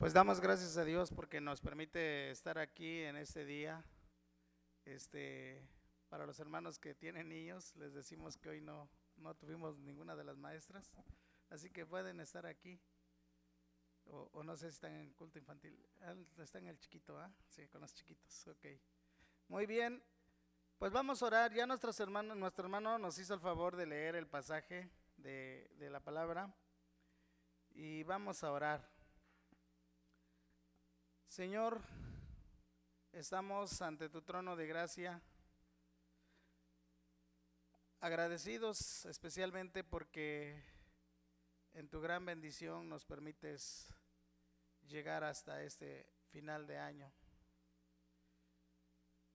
Pues damos gracias a Dios porque nos permite estar aquí en este día. Este, para los hermanos que tienen niños, les decimos que hoy no tuvimos ninguna de las maestras, así que pueden estar aquí. O no sé si están en culto infantil. Está en el chiquito, ¿ah? Sí, con los chiquitos. Ok. Muy bien. Pues vamos a orar. Ya nuestro hermano nos hizo el favor de leer el pasaje de la palabra y vamos a orar. Señor, estamos ante tu trono de gracia, agradecidos especialmente porque en tu gran bendición nos permites llegar hasta este final de año.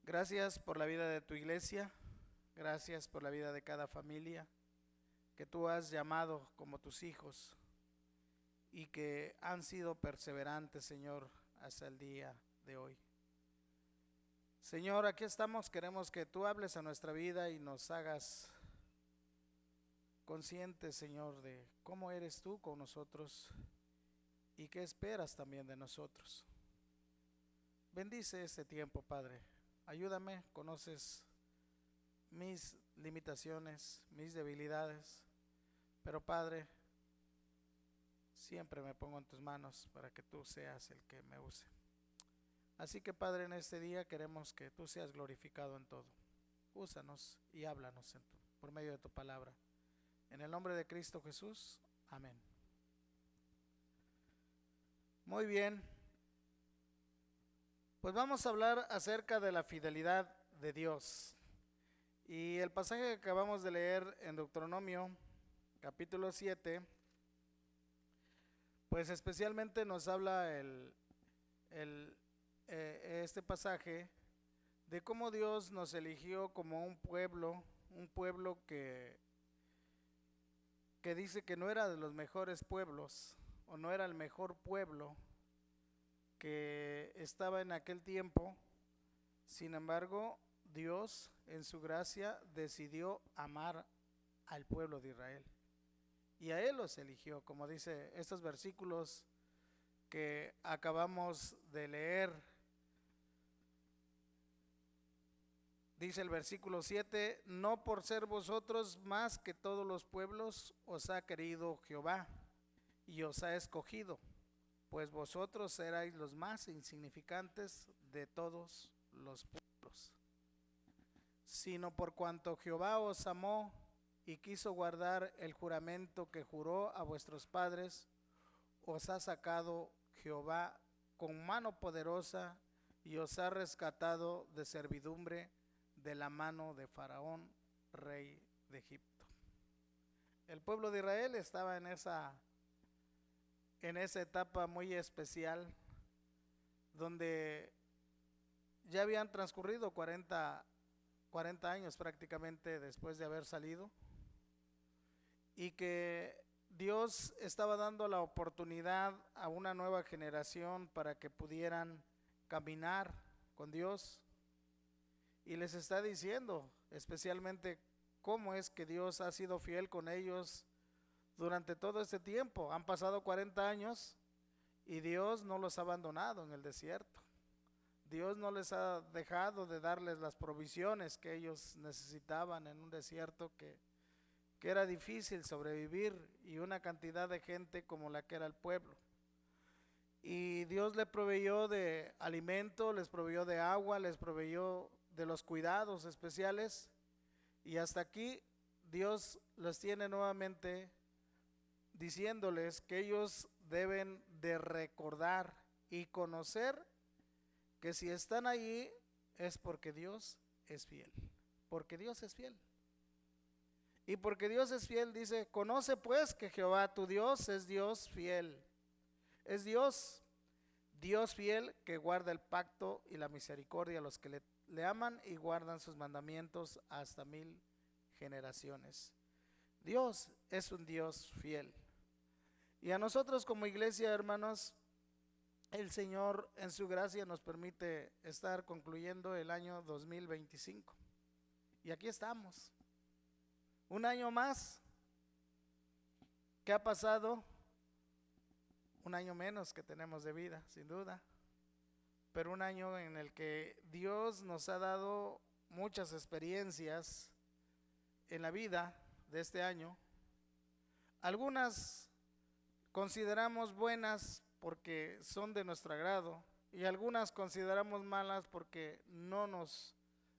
Gracias por la vida de tu iglesia, gracias por la vida de cada familia que tú has llamado como tus hijos y que han sido perseverantes, Señor, hasta el día de hoy. Señor, aquí estamos, queremos que tú hables a nuestra vida y nos hagas conscientes, Señor, de cómo eres tú con nosotros y qué esperas también de nosotros. Bendice este tiempo, Padre. Ayúdame, conoces mis limitaciones, mis debilidades, pero Padre, siempre me pongo en tus manos para que tú seas el que me use. Así que Padre, en este día queremos que tú seas glorificado en todo. Úsanos y háblanos por medio de tu palabra. En el nombre de Cristo Jesús, amén. Muy bien, pues vamos a hablar acerca de la fidelidad de Dios. Y el pasaje que acabamos de leer en Deuteronomio, capítulo 7, pues especialmente nos habla este pasaje de cómo Dios nos eligió como un pueblo que dice que no era de los mejores pueblos, o no era el mejor pueblo que estaba en aquel tiempo. Sin embargo, Dios en su gracia decidió amar al pueblo de Israel y a él los eligió, como dice estos versículos que acabamos de leer. Dice el versículo 7: no por ser vosotros más que todos los pueblos os ha querido Jehová y os ha escogido, pues vosotros erais los más insignificantes de todos los pueblos, sino por cuanto Jehová os amó y quiso guardar el juramento que juró a vuestros padres, os ha sacado Jehová con mano poderosa y os ha rescatado de servidumbre de la mano de Faraón, rey de Egipto. El pueblo de Israel estaba en esa etapa muy especial donde ya habían transcurrido 40 años prácticamente después de haber salido, y que Dios estaba dando la oportunidad a una nueva generación para que pudieran caminar con Dios, y les está diciendo especialmente cómo es que Dios ha sido fiel con ellos durante todo este tiempo. Han pasado 40 años y Dios no los ha abandonado en el desierto. Dios no les ha dejado de darles las provisiones que ellos necesitaban en un desierto que era difícil sobrevivir, y una cantidad de gente como la que era el pueblo. Y Dios les proveyó de alimento, les proveyó de agua, les proveyó de los cuidados especiales, y hasta aquí Dios los tiene nuevamente diciéndoles que ellos deben de recordar y conocer que si están allí es porque Dios es fiel, porque Dios es fiel. Y porque Dios es fiel, dice: conoce pues que Jehová tu Dios es Dios fiel. Es Dios fiel, que guarda el pacto y la misericordia a los que le aman y guardan sus mandamientos hasta 1000 generaciones. Dios es un Dios fiel. Y a nosotros como iglesia, hermanos, el Señor en su gracia nos permite estar concluyendo el año 2025. Y aquí estamos. Un año más que ha pasado un año menos que tenemos de vida, sin duda, pero un año en el que Dios nos ha dado muchas experiencias en la vida de este año. Algunas consideramos buenas porque son de nuestro agrado y algunas consideramos malas porque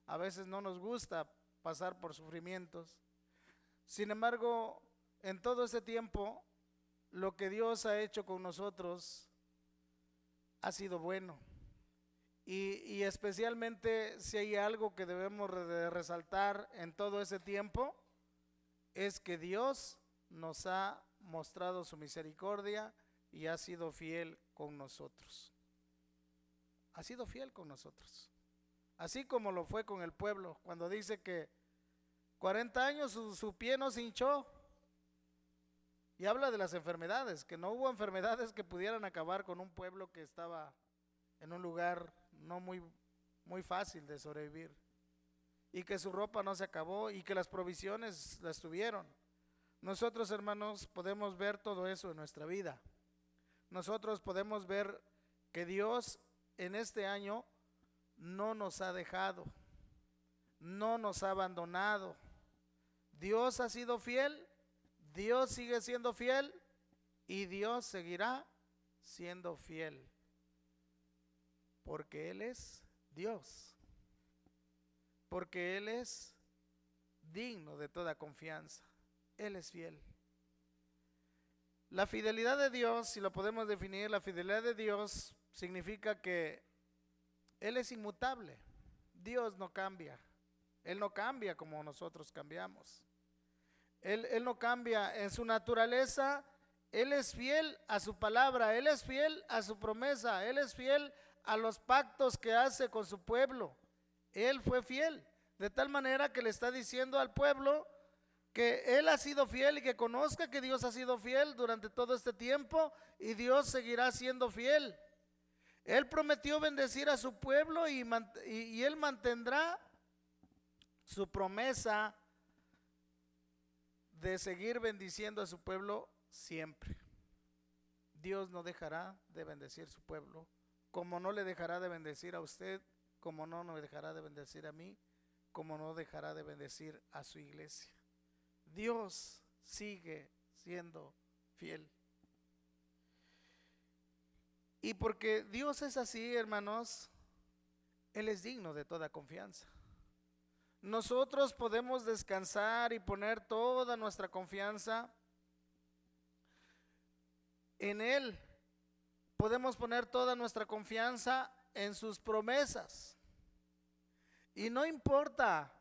a veces no nos gusta pasar por sufrimientos. Sin embargo, en todo ese tiempo, lo que Dios ha hecho con nosotros ha sido bueno. Y especialmente si hay algo que debemos de resaltar en todo ese tiempo, es que Dios nos ha mostrado su misericordia y ha sido fiel con nosotros. Ha sido fiel con nosotros. Así como lo fue con el pueblo, cuando dice que 40 años su pie no se hinchó. Y habla de las enfermedades, que no hubo enfermedades que pudieran acabar con un pueblo que estaba en un lugar no muy fácil de sobrevivir. Y que su ropa no se acabó y que las provisiones las tuvieron. Nosotros, hermanos, podemos ver todo eso en nuestra vida. Nosotros podemos ver que Dios en este año no nos ha dejado, no nos ha abandonado. Dios ha sido fiel, Dios sigue siendo fiel y Dios seguirá siendo fiel, porque Él es Dios, porque Él es digno de toda confianza, Él es fiel. La fidelidad de Dios, si lo podemos definir, la fidelidad de Dios significa que Él es inmutable. Dios no cambia. Él no cambia como nosotros cambiamos. Él no cambia en su naturaleza. Él es fiel a su palabra. Él es fiel a su promesa. Él es fiel a los pactos que hace con su pueblo. Él fue fiel. De tal manera que le está diciendo al pueblo que Él ha sido fiel y que conozca que Dios ha sido fiel durante todo este tiempo y Dios seguirá siendo fiel. Él prometió bendecir a su pueblo y Él mantendrá su promesa de seguir bendiciendo a su pueblo siempre. Dios no dejará de bendecir su pueblo, como no le dejará de bendecir a usted, como no nos dejará de bendecir a mí, como no dejará de bendecir a su iglesia. Dios sigue siendo fiel. Y porque Dios es así, hermanos, Él es digno de toda confianza. Nosotros podemos descansar y poner toda nuestra confianza en Él. Podemos poner toda nuestra confianza en sus promesas. Y no importa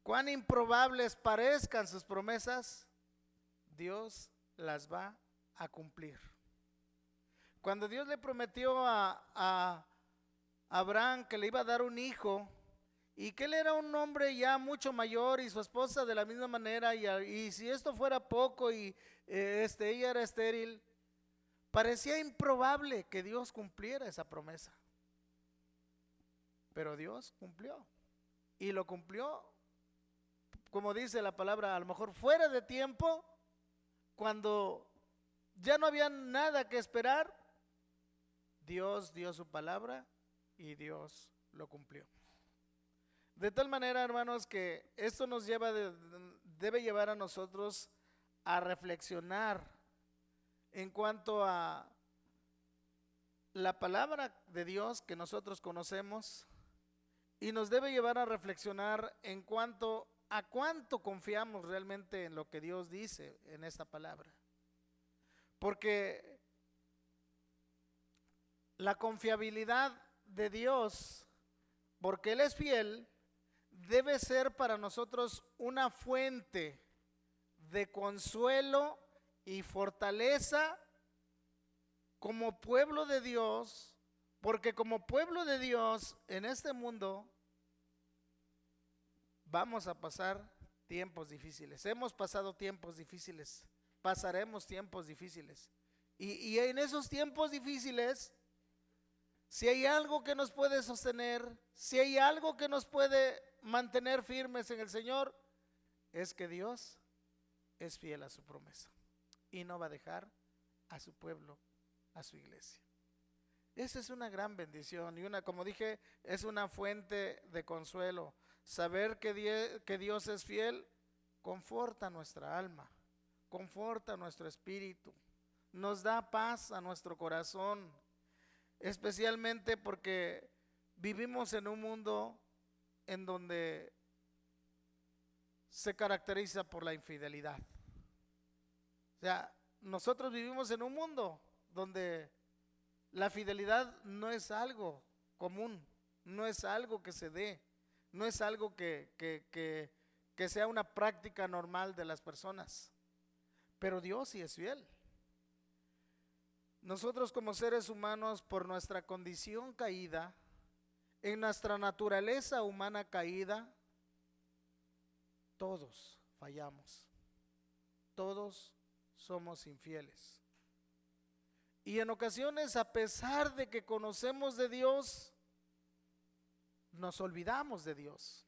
cuán improbables parezcan sus promesas, Dios las va a cumplir. Cuando Dios le prometió a Abraham que le iba a dar un hijo y que él era un hombre ya mucho mayor y su esposa de la misma manera, y si esto fuera poco y ella era estéril, parecía improbable que Dios cumpliera esa promesa. Pero Dios cumplió y lo cumplió, como dice la palabra, a lo mejor fuera de tiempo, cuando ya no había nada que esperar. Dios dio su palabra y Dios lo cumplió. De tal manera, hermanos, que esto nos debe llevar a nosotros a reflexionar en cuanto a la palabra de Dios que nosotros conocemos, y nos debe llevar a reflexionar en cuanto a cuánto confiamos realmente en lo que Dios dice en esta palabra. Porque la confiabilidad de Dios, porque Él es fiel, debe ser para nosotros una fuente de consuelo y fortaleza como pueblo de Dios, porque como pueblo de Dios en este mundo vamos a pasar tiempos difíciles. Hemos pasado tiempos difíciles, pasaremos tiempos difíciles. Y en esos tiempos difíciles, si hay algo que nos puede sostener, si hay algo que nos puede mantener firmes en el Señor, es que Dios es fiel a su promesa y no va a dejar a su pueblo a su iglesia. Esa es una gran bendición y como dije, es una fuente de consuelo. Saber que Dios es fiel conforta nuestra alma, conforta nuestro espíritu, nos da paz a nuestro corazón, especialmente porque vivimos en un mundo en donde se caracteriza por la infidelidad. O sea, nosotros vivimos en un mundo donde la fidelidad no es algo común, no es algo que se dé, no es algo que sea una práctica normal de las personas. Pero Dios sí es fiel. Nosotros como seres humanos, por nuestra condición caída, en nuestra naturaleza humana caída, todos fallamos, todos somos infieles. Y en ocasiones, a pesar de que conocemos de Dios, nos olvidamos de Dios.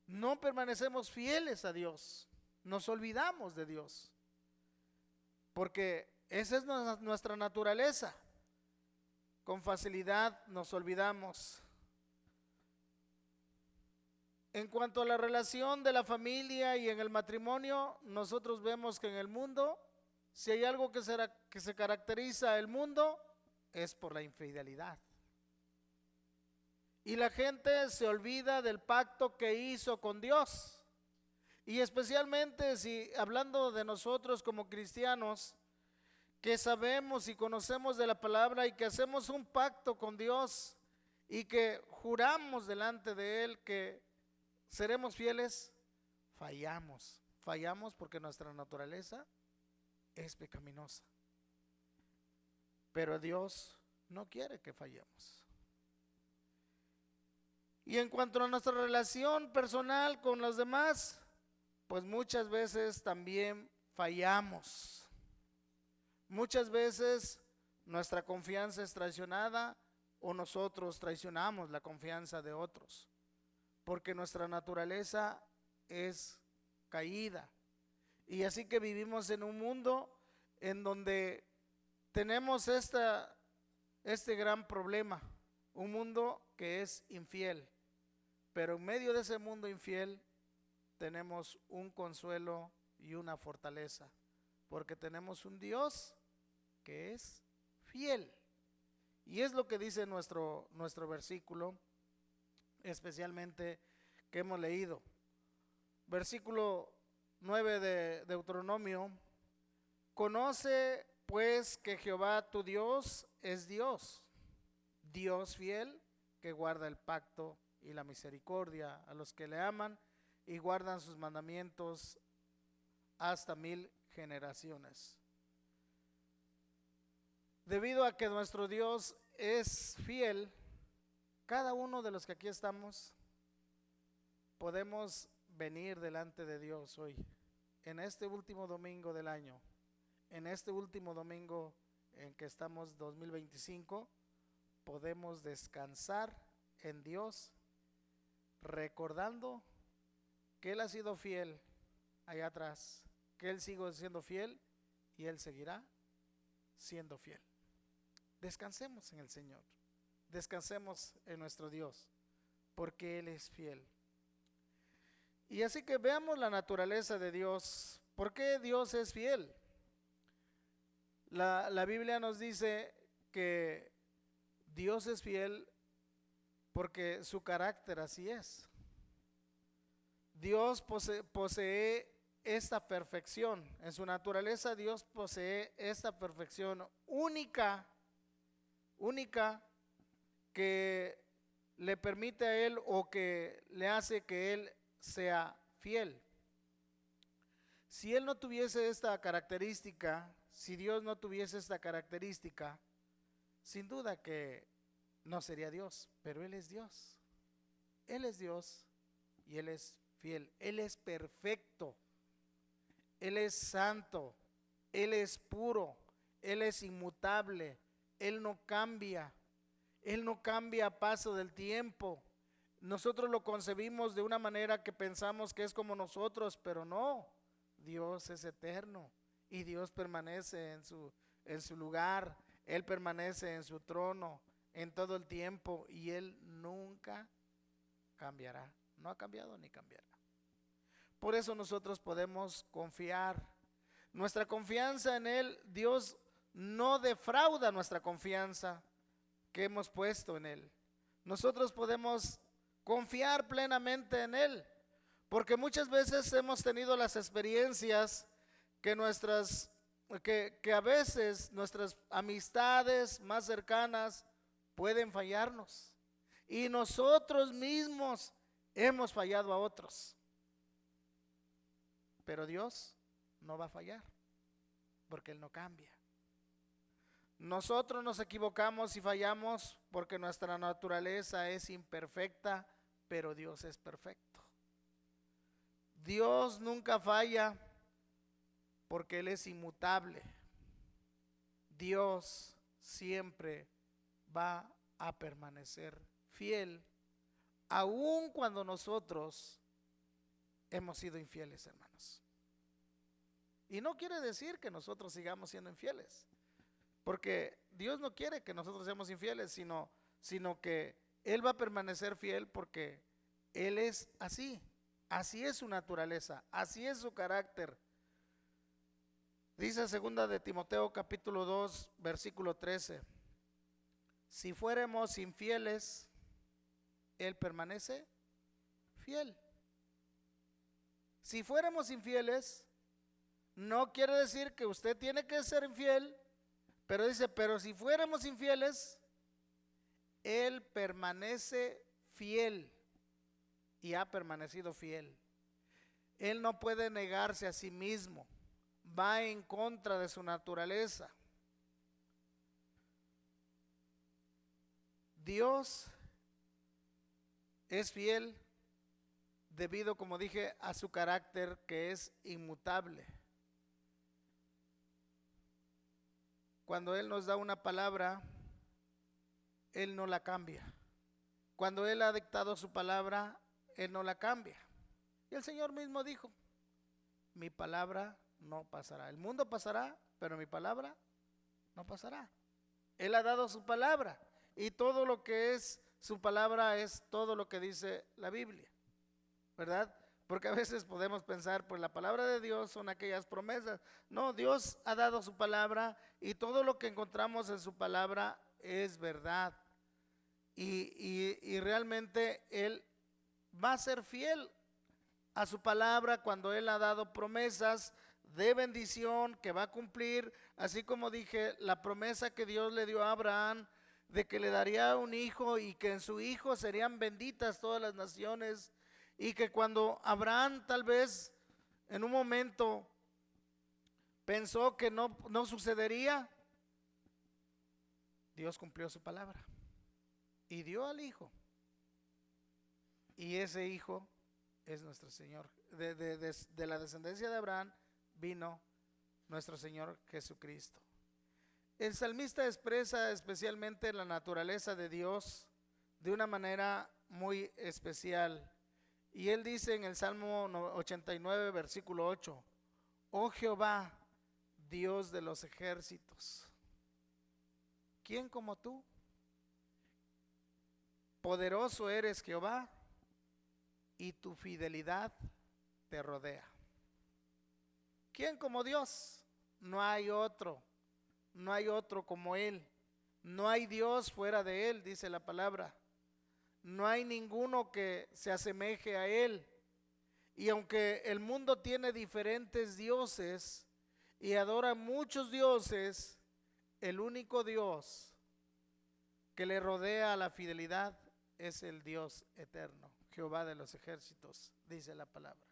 No permanecemos fieles a Dios, nos olvidamos de Dios, porque esa es nuestra naturaleza. Con facilidad nos olvidamos. En cuanto a la relación de la familia y en el matrimonio, nosotros vemos que en el mundo, si hay algo que se caracteriza el mundo, es por la infidelidad. Y la gente se olvida del pacto que hizo con Dios. Y especialmente si hablando de nosotros como cristianos, que sabemos y conocemos de la palabra y que hacemos un pacto con Dios y que juramos delante de Él que seremos fieles, fallamos porque nuestra naturaleza es pecaminosa. Pero Dios no quiere que fallemos. Y en cuanto a nuestra relación personal con los demás, pues muchas veces también fallamos. Muchas veces nuestra confianza es traicionada o nosotros traicionamos la confianza de otros, porque nuestra naturaleza es caída. Y así que vivimos en un mundo en donde tenemos este gran problema, un mundo que es infiel, pero en medio de ese mundo infiel tenemos un consuelo y una fortaleza, porque tenemos un Dios que es fiel. Y es lo que dice nuestro versículo, especialmente que hemos leído. Versículo 9 de Deuteronomio: conoce pues que Jehová tu Dios es Dios, Dios fiel, que guarda el pacto y la misericordia a los que le aman y guardan sus mandamientos hasta 1000 generaciones. Debido a que nuestro Dios es fiel, cada uno de los que aquí estamos podemos venir delante de Dios hoy, en este último domingo del año, en este último domingo en que estamos 2025, podemos descansar en Dios, recordando que Él ha sido fiel allá atrás, que Él sigue siendo fiel y Él seguirá siendo fiel. Descansemos en el Señor, descansemos en nuestro Dios, porque Él es fiel. Y así que veamos la naturaleza de Dios. ¿Por qué Dios es fiel? La Biblia nos dice que Dios es fiel porque su carácter así es. Dios posee esta perfección. En su naturaleza Dios posee esta perfección única que le permite a Él o que le hace que Él sea fiel. Si Él no tuviese esta característica, si Dios no tuviese esta característica, sin duda que no sería Dios, pero Él es Dios. Él es Dios y Él es fiel. Él es perfecto, Él es santo, Él es puro, Él es inmutable, Él no cambia a paso del tiempo. Nosotros lo concebimos de una manera que pensamos que es como nosotros, pero no, Dios es eterno y Dios permanece en su lugar, Él permanece en su trono en todo el tiempo y Él nunca cambiará, no ha cambiado ni cambiará. Por eso nosotros podemos confiar, nuestra confianza en Él, Dios no defrauda nuestra confianza que hemos puesto en Él. Nosotros podemos confiar plenamente en Él, porque muchas veces hemos tenido las experiencias que que a veces nuestras amistades más cercanas pueden fallarnos y nosotros mismos hemos fallado a otros. Pero Dios no va a fallar, porque Él no cambia. Nosotros nos equivocamos y fallamos porque nuestra naturaleza es imperfecta, pero Dios es perfecto. Dios nunca falla porque Él es inmutable. Dios siempre va a permanecer fiel, aun cuando nosotros hemos sido infieles, hermanos. Y no quiere decir que nosotros sigamos siendo infieles, porque Dios no quiere que nosotros seamos infieles, sino que Él va a permanecer fiel porque Él es así. Así es su naturaleza, así es su carácter. Dice 2 de Timoteo capítulo 2 versículo 13: si fuéramos infieles, Él permanece fiel. Si fuéramos infieles, no quiere decir que usted tiene que ser infiel, pero dice, pero si fuéramos infieles, Él permanece fiel y ha permanecido fiel. Él no puede negarse a sí mismo, va en contra de su naturaleza. Dios es fiel debido, como dije, a su carácter que es inmutable. Cuando Él nos da una palabra, Él no la cambia. Cuando Él ha dictado su palabra, Él no la cambia. Y el Señor mismo dijo, mi palabra no pasará. El mundo pasará, pero mi palabra no pasará. Él ha dado su palabra y todo lo que es su palabra es todo lo que dice la Biblia, ¿verdad? Porque a veces podemos pensar, pues la palabra de Dios son aquellas promesas. No, Dios ha dado su palabra y todo lo que encontramos en su palabra es verdad. Y realmente Él va a ser fiel a su palabra cuando Él ha dado promesas de bendición que va a cumplir, así como dije, la promesa que Dios le dio a Abraham de que le daría un hijo y que en su hijo serían benditas todas las naciones, y que cuando Abraham tal vez en un momento pensó que no sucedería, Dios cumplió su palabra y dio al hijo, y ese hijo es nuestro Señor. De la descendencia de Abraham vino nuestro Señor Jesucristo. El salmista expresa especialmente la naturaleza de Dios de una manera muy especial. Y él dice en el Salmo 89, versículo 8, oh Jehová, Dios de los ejércitos, ¿quién como tú? Poderoso eres, Jehová, y tu fidelidad te rodea. ¿Quién como Dios? No hay otro, no hay otro como Él. No hay Dios fuera de Él, dice la palabra. No hay ninguno que se asemeje a Él. Y aunque el mundo tiene diferentes dioses y adora muchos dioses, el único Dios que le rodea a la fidelidad es el Dios eterno, Jehová de los ejércitos, dice la palabra.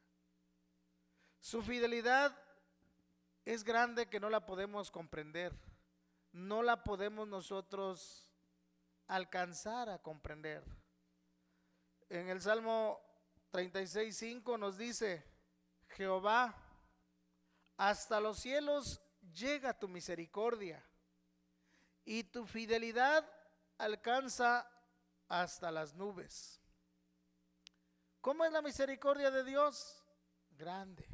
Su fidelidad es grande que no la podemos comprender, no la podemos nosotros alcanzar a comprender. En el Salmo 36:5 nos dice, Jehová, hasta los cielos llega tu misericordia y tu fidelidad alcanza hasta las nubes. ¿Cómo es la misericordia de Dios? Grande,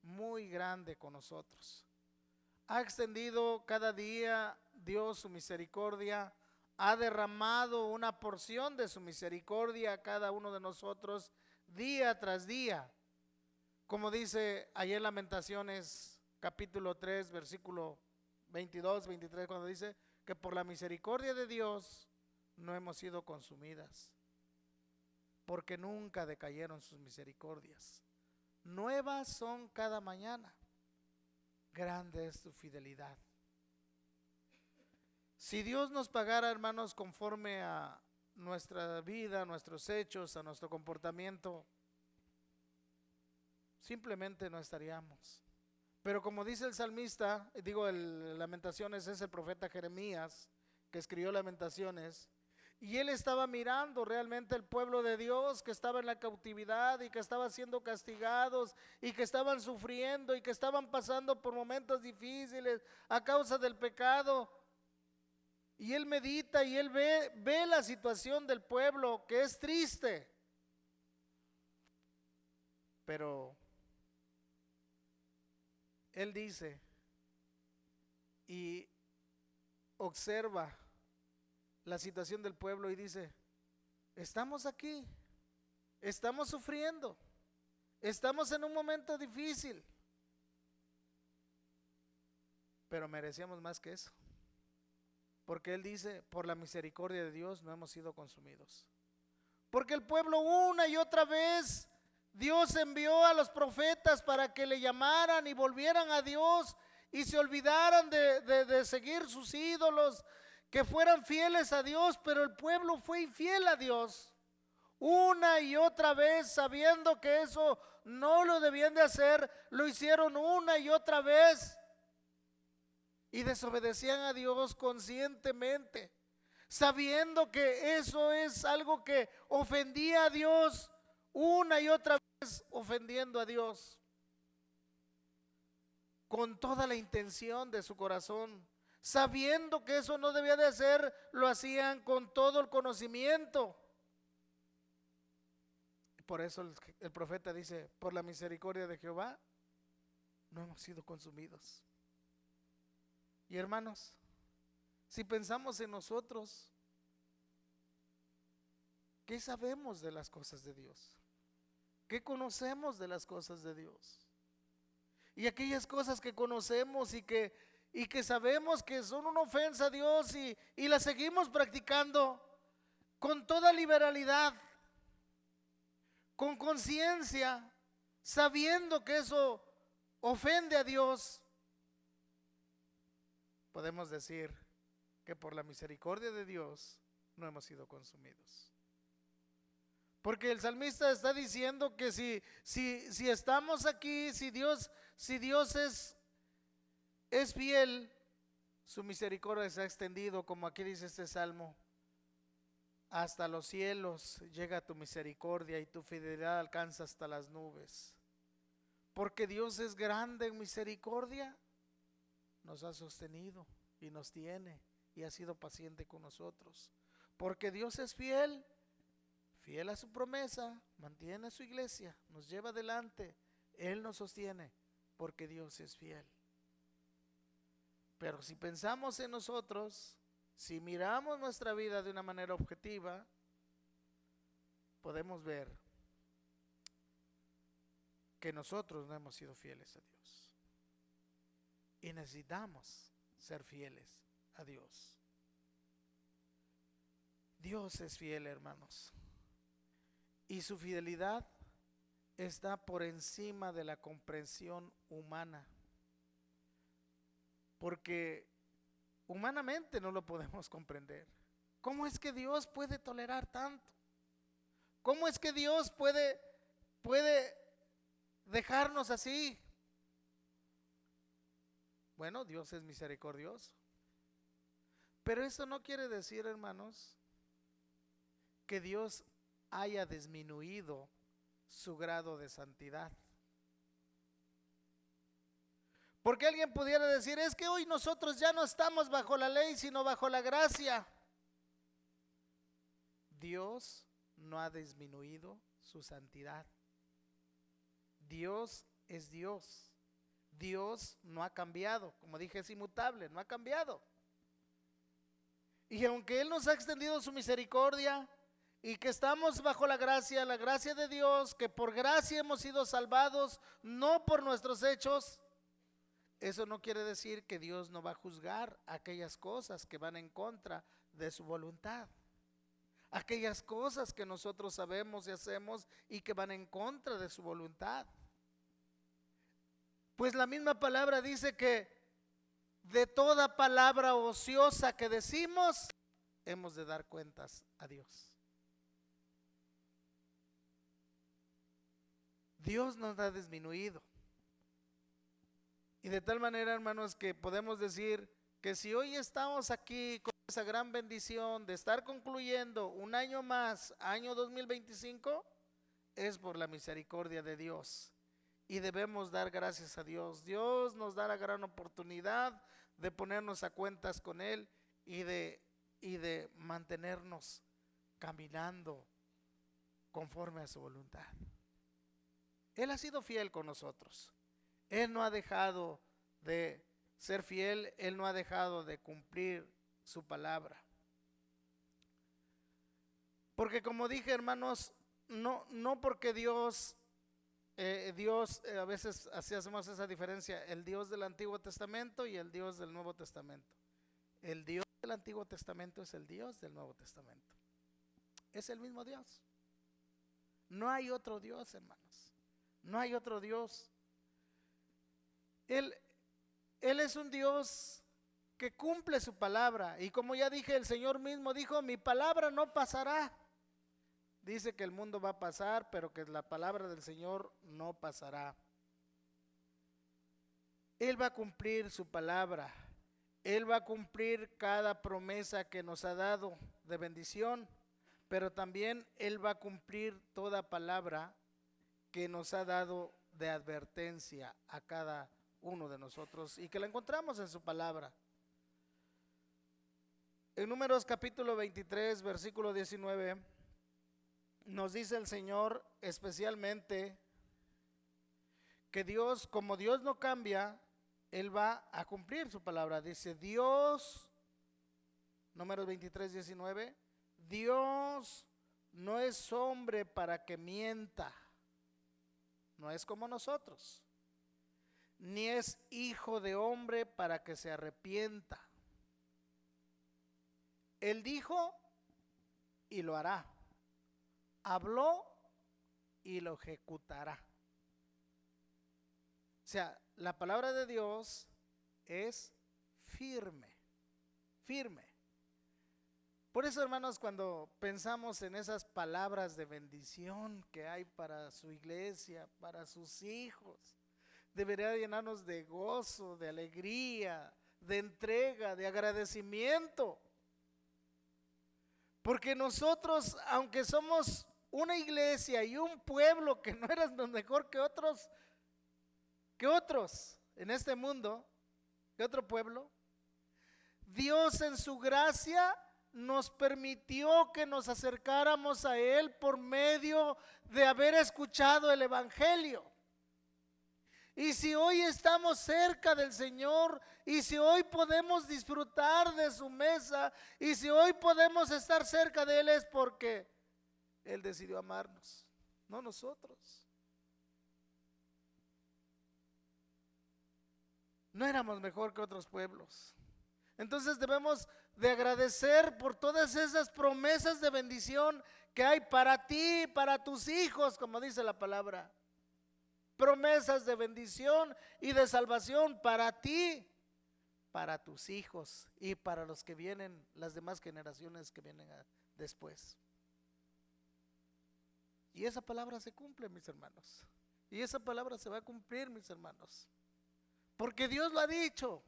muy grande con nosotros. ha extendido cada día Dios su misericordia, ha derramado una porción de su misericordia a cada uno de nosotros día tras día. Como dice allá en Lamentaciones capítulo 3 versículo 22, 23, cuando dice que por la misericordia de Dios no hemos sido consumidas, porque nunca decayeron sus misericordias. Nuevas son cada mañana. Grande es tu fidelidad. Si Dios nos pagara, hermanos, conforme a nuestra vida, a nuestros hechos, a nuestro comportamiento, simplemente no estaríamos. Pero como dice el salmista, digo, el Lamentaciones es el profeta Jeremías que escribió Lamentaciones, y él estaba mirando realmente el pueblo de Dios que estaba en la cautividad y que estaba siendo castigados y que estaban sufriendo y que estaban pasando por momentos difíciles a causa del pecado. Y él medita y él ve la situación del pueblo, que es triste, pero él dice y observa la situación del pueblo y dice: estamos aquí, estamos sufriendo, estamos en un momento difícil, pero merecíamos más que eso, porque él dice: por la misericordia de Dios no hemos sido consumidos. Porque el pueblo una y otra vez, Dios envió a los profetas para que le llamaran y volvieran a Dios y se olvidaran de seguir sus ídolos, que fueran fieles a Dios, pero el pueblo fue infiel a Dios una y otra vez, sabiendo que eso no lo debían de hacer, lo hicieron una y otra vez y desobedecían a Dios conscientemente, sabiendo que eso es algo que ofendía a Dios, una y otra vez ofendiendo a Dios con toda la intención de su corazón, sabiendo que eso no debía de hacer, lo hacían con todo el conocimiento. Por eso el profeta dice: por la misericordia de Jehová no hemos sido consumidos. Y hermanos, si pensamos en nosotros, ¿qué sabemos de las cosas de Dios? ¿Qué conocemos de las cosas de Dios? Y aquellas cosas que conocemos y que sabemos que son una ofensa a Dios y las seguimos practicando con toda liberalidad, con conciencia, sabiendo que eso ofende a Dios, podemos decir que por la misericordia de Dios no hemos sido consumidos. Porque el salmista está diciendo que si estamos aquí, si Dios es fiel, su misericordia se ha extendido, como aquí dice este salmo: hasta los cielos llega tu misericordia y tu fidelidad alcanza hasta las nubes. Porque Dios es grande en misericordia, nos ha sostenido y nos tiene y ha sido paciente con nosotros. Porque Dios es fiel, fiel a su promesa, mantiene a su iglesia, nos lleva adelante, Él nos sostiene, porque Dios es fiel. Pero si pensamos en nosotros, si miramos nuestra vida de una manera objetiva, podemos ver que nosotros no hemos sido fieles a Dios y necesitamos ser fieles a Dios. Dios es fiel, hermanos, y su fidelidad está por encima de la comprensión humana, porque humanamente no lo podemos comprender. ¿Cómo es que Dios puede tolerar tanto? ¿Cómo es que Dios puede dejarnos así? Bueno, Dios es misericordioso, pero eso no quiere decir, hermanos, que Dios haya disminuido su grado de santidad. Porque alguien pudiera decir: es que hoy nosotros ya no estamos bajo la ley, sino bajo la gracia. Dios no ha disminuido su santidad. Dios es Dios. Dios no ha cambiado, como dije, es inmutable, no ha cambiado. Y aunque Él nos ha extendido su misericordia y que estamos bajo la gracia de Dios, que por gracia hemos sido salvados, no por nuestros hechos, eso no quiere decir que Dios no va a juzgar aquellas cosas que van en contra de su voluntad, aquellas cosas que nosotros sabemos y hacemos y que van en contra de su voluntad. Pues la misma palabra dice que de toda palabra ociosa que decimos, hemos de dar cuentas a Dios. Dios nos ha disminuido. Y de tal manera, hermanos, que podemos decir que si hoy estamos aquí con esa gran bendición de estar concluyendo un año más, año 2025, es por la misericordia de Dios. Y debemos dar gracias a Dios. Dios nos da la gran oportunidad de ponernos a cuentas con Él y de mantenernos caminando conforme a su voluntad. Él ha sido fiel con nosotros. Él no ha dejado de ser fiel, Él no ha dejado de cumplir su palabra. Porque como dije, hermanos, no porque Dios a veces así hacemos esa diferencia, el Dios del Antiguo Testamento y el Dios del Nuevo Testamento. El Dios del Antiguo Testamento es el Dios del Nuevo Testamento. Es el mismo Dios. No hay otro Dios, hermanos. No hay otro Dios. Él es un Dios que cumple su palabra. Y como ya dije, el Señor mismo dijo, mi palabra no pasará. Dice que el mundo va a pasar, pero que la palabra del Señor no pasará. Él va a cumplir su palabra. Él va a cumplir cada promesa que nos ha dado de bendición, pero también Él va a cumplir toda palabra que nos ha dado de advertencia a cada uno de nosotros y que la encontramos en su palabra. En Números capítulo 23, versículo 19, nos dice el Señor especialmente que Dios, como Dios no cambia, Él va a cumplir su palabra. Dice Dios, Números 23, 19, Dios no es hombre para que mienta, no es como nosotros, ni es hijo de hombre para que se arrepienta. Él dijo y lo hará. Habló y lo ejecutará. O sea, la palabra de Dios es firme, firme. Por eso, hermanos, cuando pensamos en esas palabras de bendición que hay para su iglesia, para sus hijos, debería llenarnos de gozo, de alegría, de entrega, de agradecimiento. Porque nosotros, aunque somos una iglesia y un pueblo que no éramos mejor que otros en este mundo, que otro pueblo, Dios en su gracia nos permitió que nos acercáramos a Él por medio de haber escuchado el Evangelio. Y si hoy estamos cerca del Señor, y si hoy podemos disfrutar de su mesa, y si hoy podemos estar cerca de Él, es porque Él decidió amarnos, no nosotros. No éramos mejor que otros pueblos. Entonces debemos de agradecer por todas esas promesas de bendición que hay para ti, para tus hijos, como dice la palabra. Promesas de bendición y de salvación para ti, para tus hijos y para los que vienen, las demás generaciones que vienen después. Y esa palabra se cumple, mis hermanos. Y esa palabra se va a cumplir, mis hermanos. Porque Dios lo ha dicho,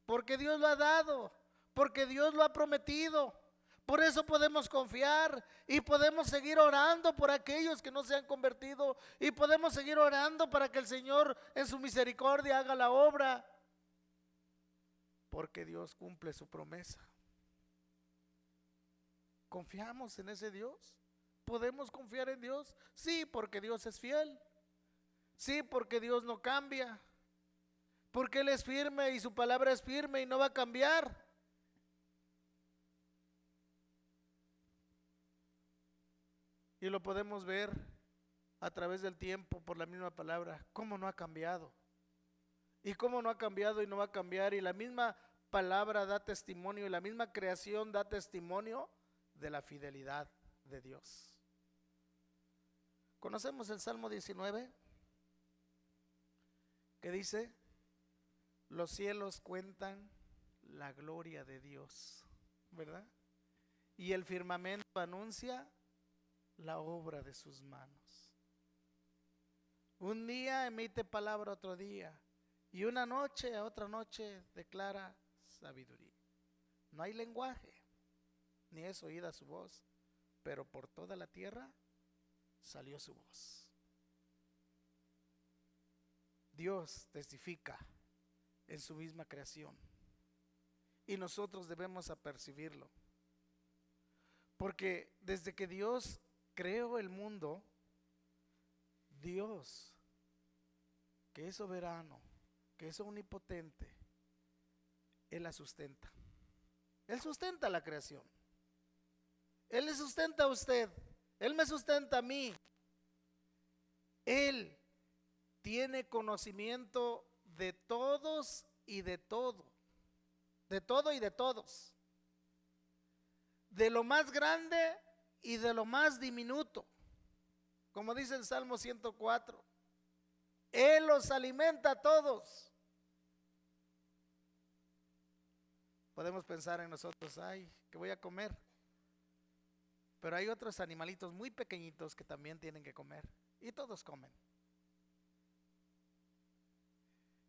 porque Dios lo ha dado, porque Dios lo ha prometido. Por eso podemos confiar y podemos seguir orando por aquellos que no se han convertido y podemos seguir orando para que el Señor en su misericordia haga la obra, porque Dios cumple su promesa. ¿Confiamos en ese Dios? ¿Podemos confiar en Dios? Sí, porque Dios es fiel. Sí, porque Dios no cambia. Porque Él es firme y su palabra es firme y no va a cambiar. Y lo podemos ver a través del tiempo por la misma palabra, cómo no ha cambiado. Y cómo no ha cambiado y no va a cambiar. Y la misma palabra da testimonio y la misma creación da testimonio de la fidelidad de Dios. ¿Conocemos el Salmo 19? Que dice: los cielos cuentan la gloria de Dios, ¿verdad? Y el firmamento anuncia la obra de sus manos. Un día emite palabra otro día, y una noche a otra noche declara sabiduría. No hay lenguaje, ni es oída su voz, pero por toda la tierra salió su voz. Dios testifica en su misma creación, y nosotros debemos apercibirlo, porque desde que Dios creó el mundo, Dios, que es soberano, que es omnipotente, Él la sustenta. Él sustenta la creación. Él le sustenta a usted. Él me sustenta a mí. Él tiene conocimiento de todos y de todo. De todo y de todos. De lo más grande y de lo más diminuto. Como dice el Salmo 104. Él los alimenta a todos. Podemos pensar en nosotros: ay, ¿qué voy a comer? Pero hay otros animalitos muy pequeñitos que también tienen que comer, y todos comen.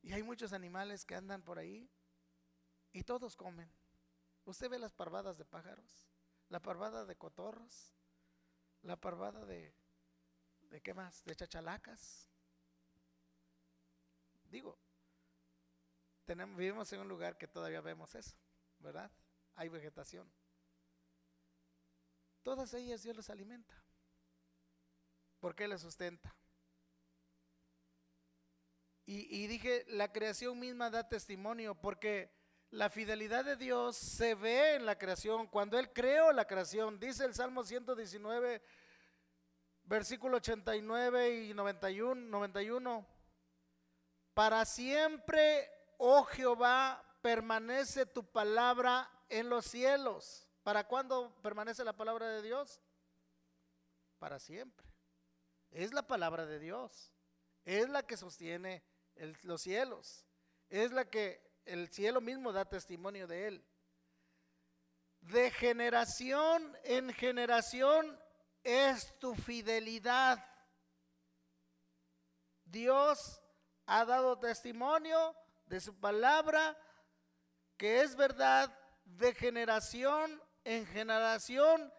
Y hay muchos animales que andan por ahí y todos comen. Usted ve las parvadas de pájaros, la parvada de cotorros, la parvada de ¿qué más? De chachalacas. Digo, vivimos en un lugar que todavía vemos eso, ¿verdad? Hay vegetación. Todas ellas Dios les alimenta, porque Él les sustenta. Y dije, la creación misma da testimonio, porque la fidelidad de Dios se ve en la creación. Cuando Él creó la creación, dice el Salmo 119, versículo 89 y 91, para siempre, oh Jehová, permanece tu palabra en los cielos. ¿Para cuándo permanece la palabra de Dios? Para siempre. Es la palabra de Dios. Es la que sostiene los cielos. Es la que el cielo mismo da testimonio de Él. De generación en generación es tu fidelidad. Dios ha dado testimonio de su palabra, que es verdad. De generación en generación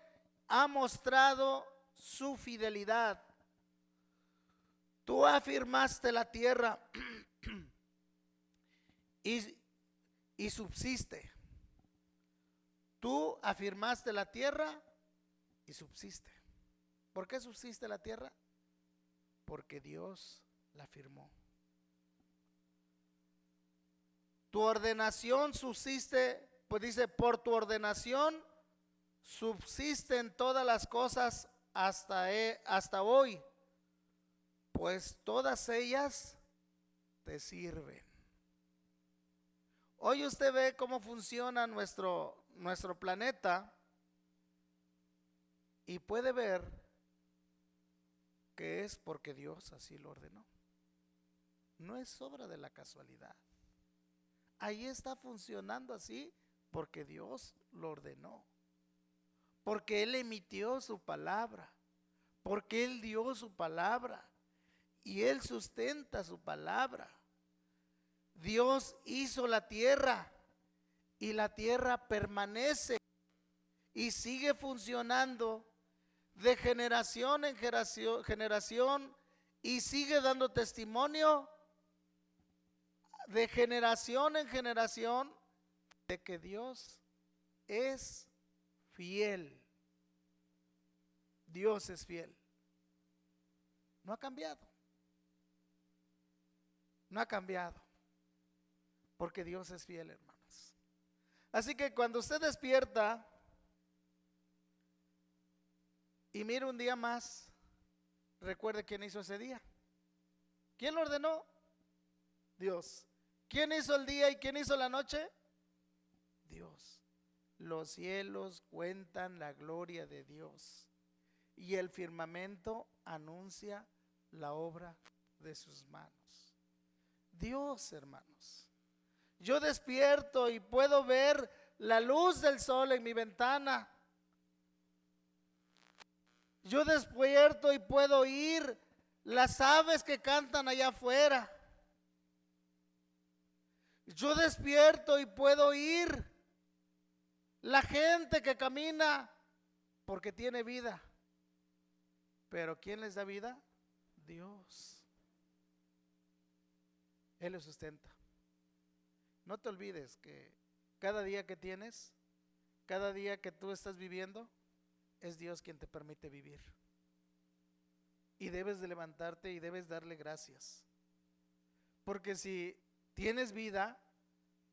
ha mostrado su fidelidad. Tú afirmaste la tierra y subsiste. Tú afirmaste la tierra y subsiste. ¿Por qué subsiste la tierra? Porque Dios la firmó. Tu ordenación subsiste, pues dice, por tu ordenación subsisten todas las cosas hasta hoy, pues todas ellas te sirven. Hoy usted ve cómo funciona nuestro planeta y puede ver que es porque Dios así lo ordenó. No es obra de la casualidad. Ahí está funcionando así porque Dios lo ordenó, porque Él emitió su palabra, porque Él dio su palabra y Él sustenta su palabra. Dios hizo la tierra y la tierra permanece y sigue funcionando de generación en generación y sigue dando testimonio de generación en generación de que Dios es fiel. Dios es fiel. No ha cambiado. No ha cambiado. porque Dios es fiel, hermanos. Así que cuando usted despierta y mire un día más, recuerde quién hizo ese día. ¿Quién lo ordenó? Dios. ¿Quién hizo el día y quién hizo la noche? Dios. Los cielos cuentan la gloria de Dios y el firmamento anuncia la obra de sus manos. Dios, hermanos. Yo despierto y puedo ver la luz del sol en mi ventana. Yo despierto y puedo oír las aves que cantan allá afuera. Yo despierto y puedo oír la gente que camina porque tiene vida. Pero ¿quién les da vida? Dios. Él lo sustenta. No te olvides que cada día que tienes, cada día que tú estás viviendo, es Dios quien te permite vivir. Y debes de levantarte y debes darle gracias. Porque si tienes vida,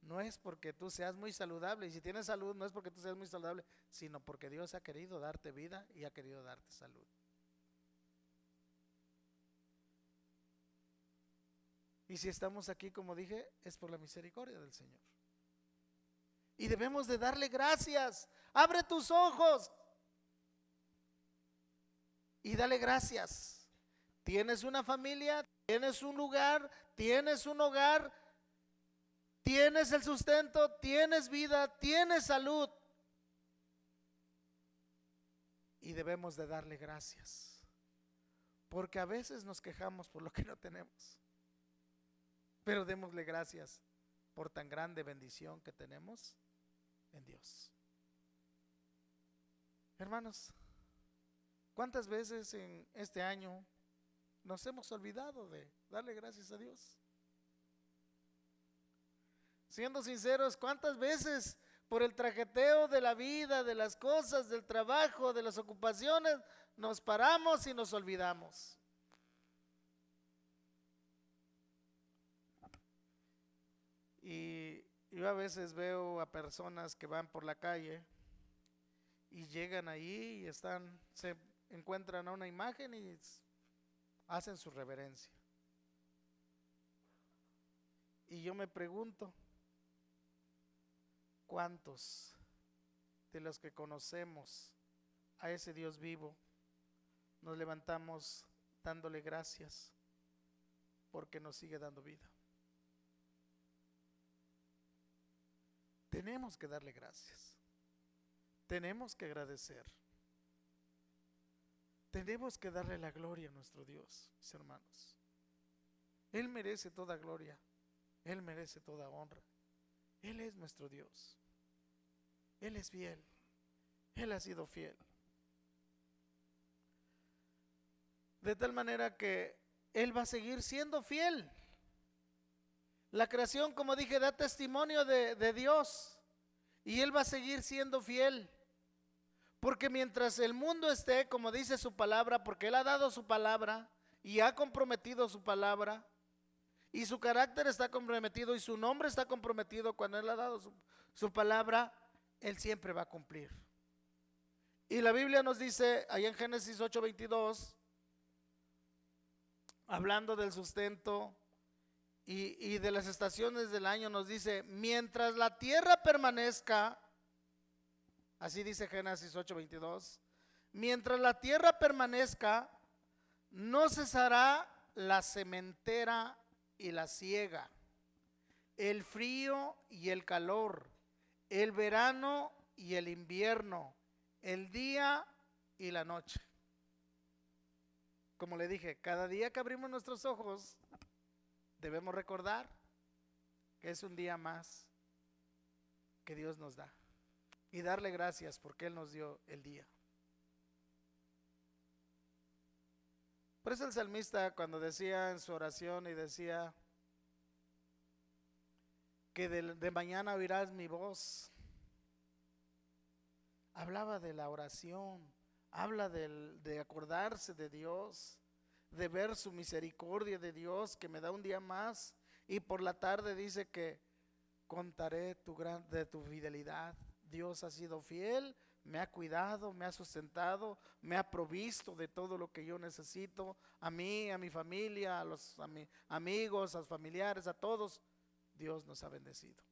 no es porque tú seas muy saludable. Y si tienes salud, no es porque tú seas muy saludable, sino porque Dios ha querido darte vida y ha querido darte salud. Y si estamos aquí, como dije, es por la misericordia del Señor. Y debemos de darle gracias. Abre tus ojos y dale gracias. Tienes una familia, tienes un lugar, tienes un hogar, tienes el sustento, tienes vida, tienes salud. Y debemos de darle gracias. Porque a veces nos quejamos por lo que no tenemos. Pero démosle gracias por tan grande bendición que tenemos en Dios. Hermanos, ¿cuántas veces en este año nos hemos olvidado de darle gracias a Dios? Siendo sinceros, ¿cuántas veces por el trajeteo de la vida, de las cosas, del trabajo, de las ocupaciones, nos paramos y nos olvidamos? Y yo a veces veo a personas que van por la calle y llegan ahí y se encuentran a una imagen y hacen su reverencia. Y yo me pregunto, ¿cuántos de los que conocemos a ese Dios vivo nos levantamos dándole gracias porque nos sigue dando vida? Tenemos que darle gracias. Tenemos que agradecer. Tenemos que darle la gloria a nuestro Dios, mis hermanos. Él merece toda gloria. Él merece toda honra. Él es nuestro Dios. Él es fiel. Él ha sido fiel. De tal manera que Él va a seguir siendo fiel. La creación, como dije, da testimonio de Dios. Y Él va a seguir siendo fiel. Porque mientras el mundo esté, como dice su palabra, porque Él ha dado su palabra y ha comprometido su palabra, y su carácter está comprometido y su nombre está comprometido cuando Él ha dado su palabra, Él siempre va a cumplir. Y la Biblia nos dice, allá en Génesis 8:22, hablando del sustento y de las estaciones del año, nos dice, mientras la tierra permanezca, así dice Génesis 8:22, mientras la tierra permanezca, no cesará la sementera y la siega, el frío y el calor, el verano y el invierno, el día y la noche. Como le dije, cada día que abrimos nuestros ojos, debemos recordar que es un día más que Dios nos da y darle gracias porque Él nos dio el día. Por eso el salmista, cuando decía en su oración y decía que de mañana oirás mi voz, hablaba de la oración, habla de acordarse de Dios, de ver su misericordia de Dios que me da un día más, y por la tarde dice que contaré de tu fidelidad. Dios ha sido fiel, me ha cuidado, me ha sustentado, me ha provisto de todo lo que yo necesito, a mí, a mi familia, a mis amigos, a los familiares, a todos. Dios nos ha bendecido.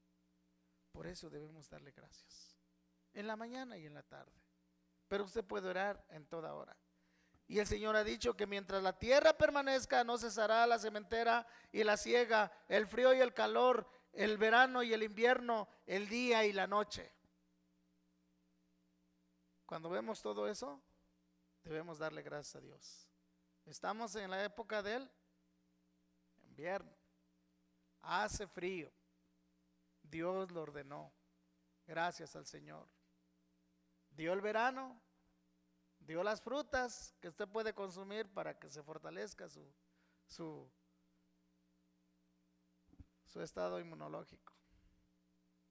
Por eso debemos darle gracias, en la mañana y en la tarde. Pero usted puede orar en toda hora. Y el Señor ha dicho que mientras la tierra permanezca, no cesará la sementera y la siega, el frío y el calor, el verano y el invierno, el día y la noche. Cuando vemos todo eso, debemos darle gracias a Dios. Estamos en la época del invierno. Hace frío. Dios lo ordenó. Gracias al Señor. Dio el verano, dio las frutas que usted puede consumir para que se fortalezca su estado inmunológico,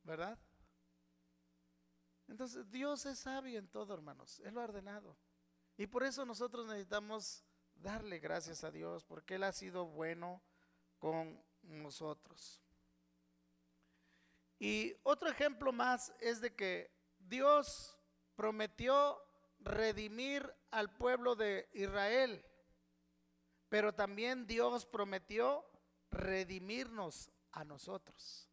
¿verdad? Entonces Dios es sabio en todo, hermanos. Él lo ha ordenado. Y por eso nosotros necesitamos darle gracias a Dios, porque Él ha sido bueno con nosotros. Y otro ejemplo más es de que Dios prometió redimir al pueblo de Israel, pero también Dios prometió redimirnos a nosotros.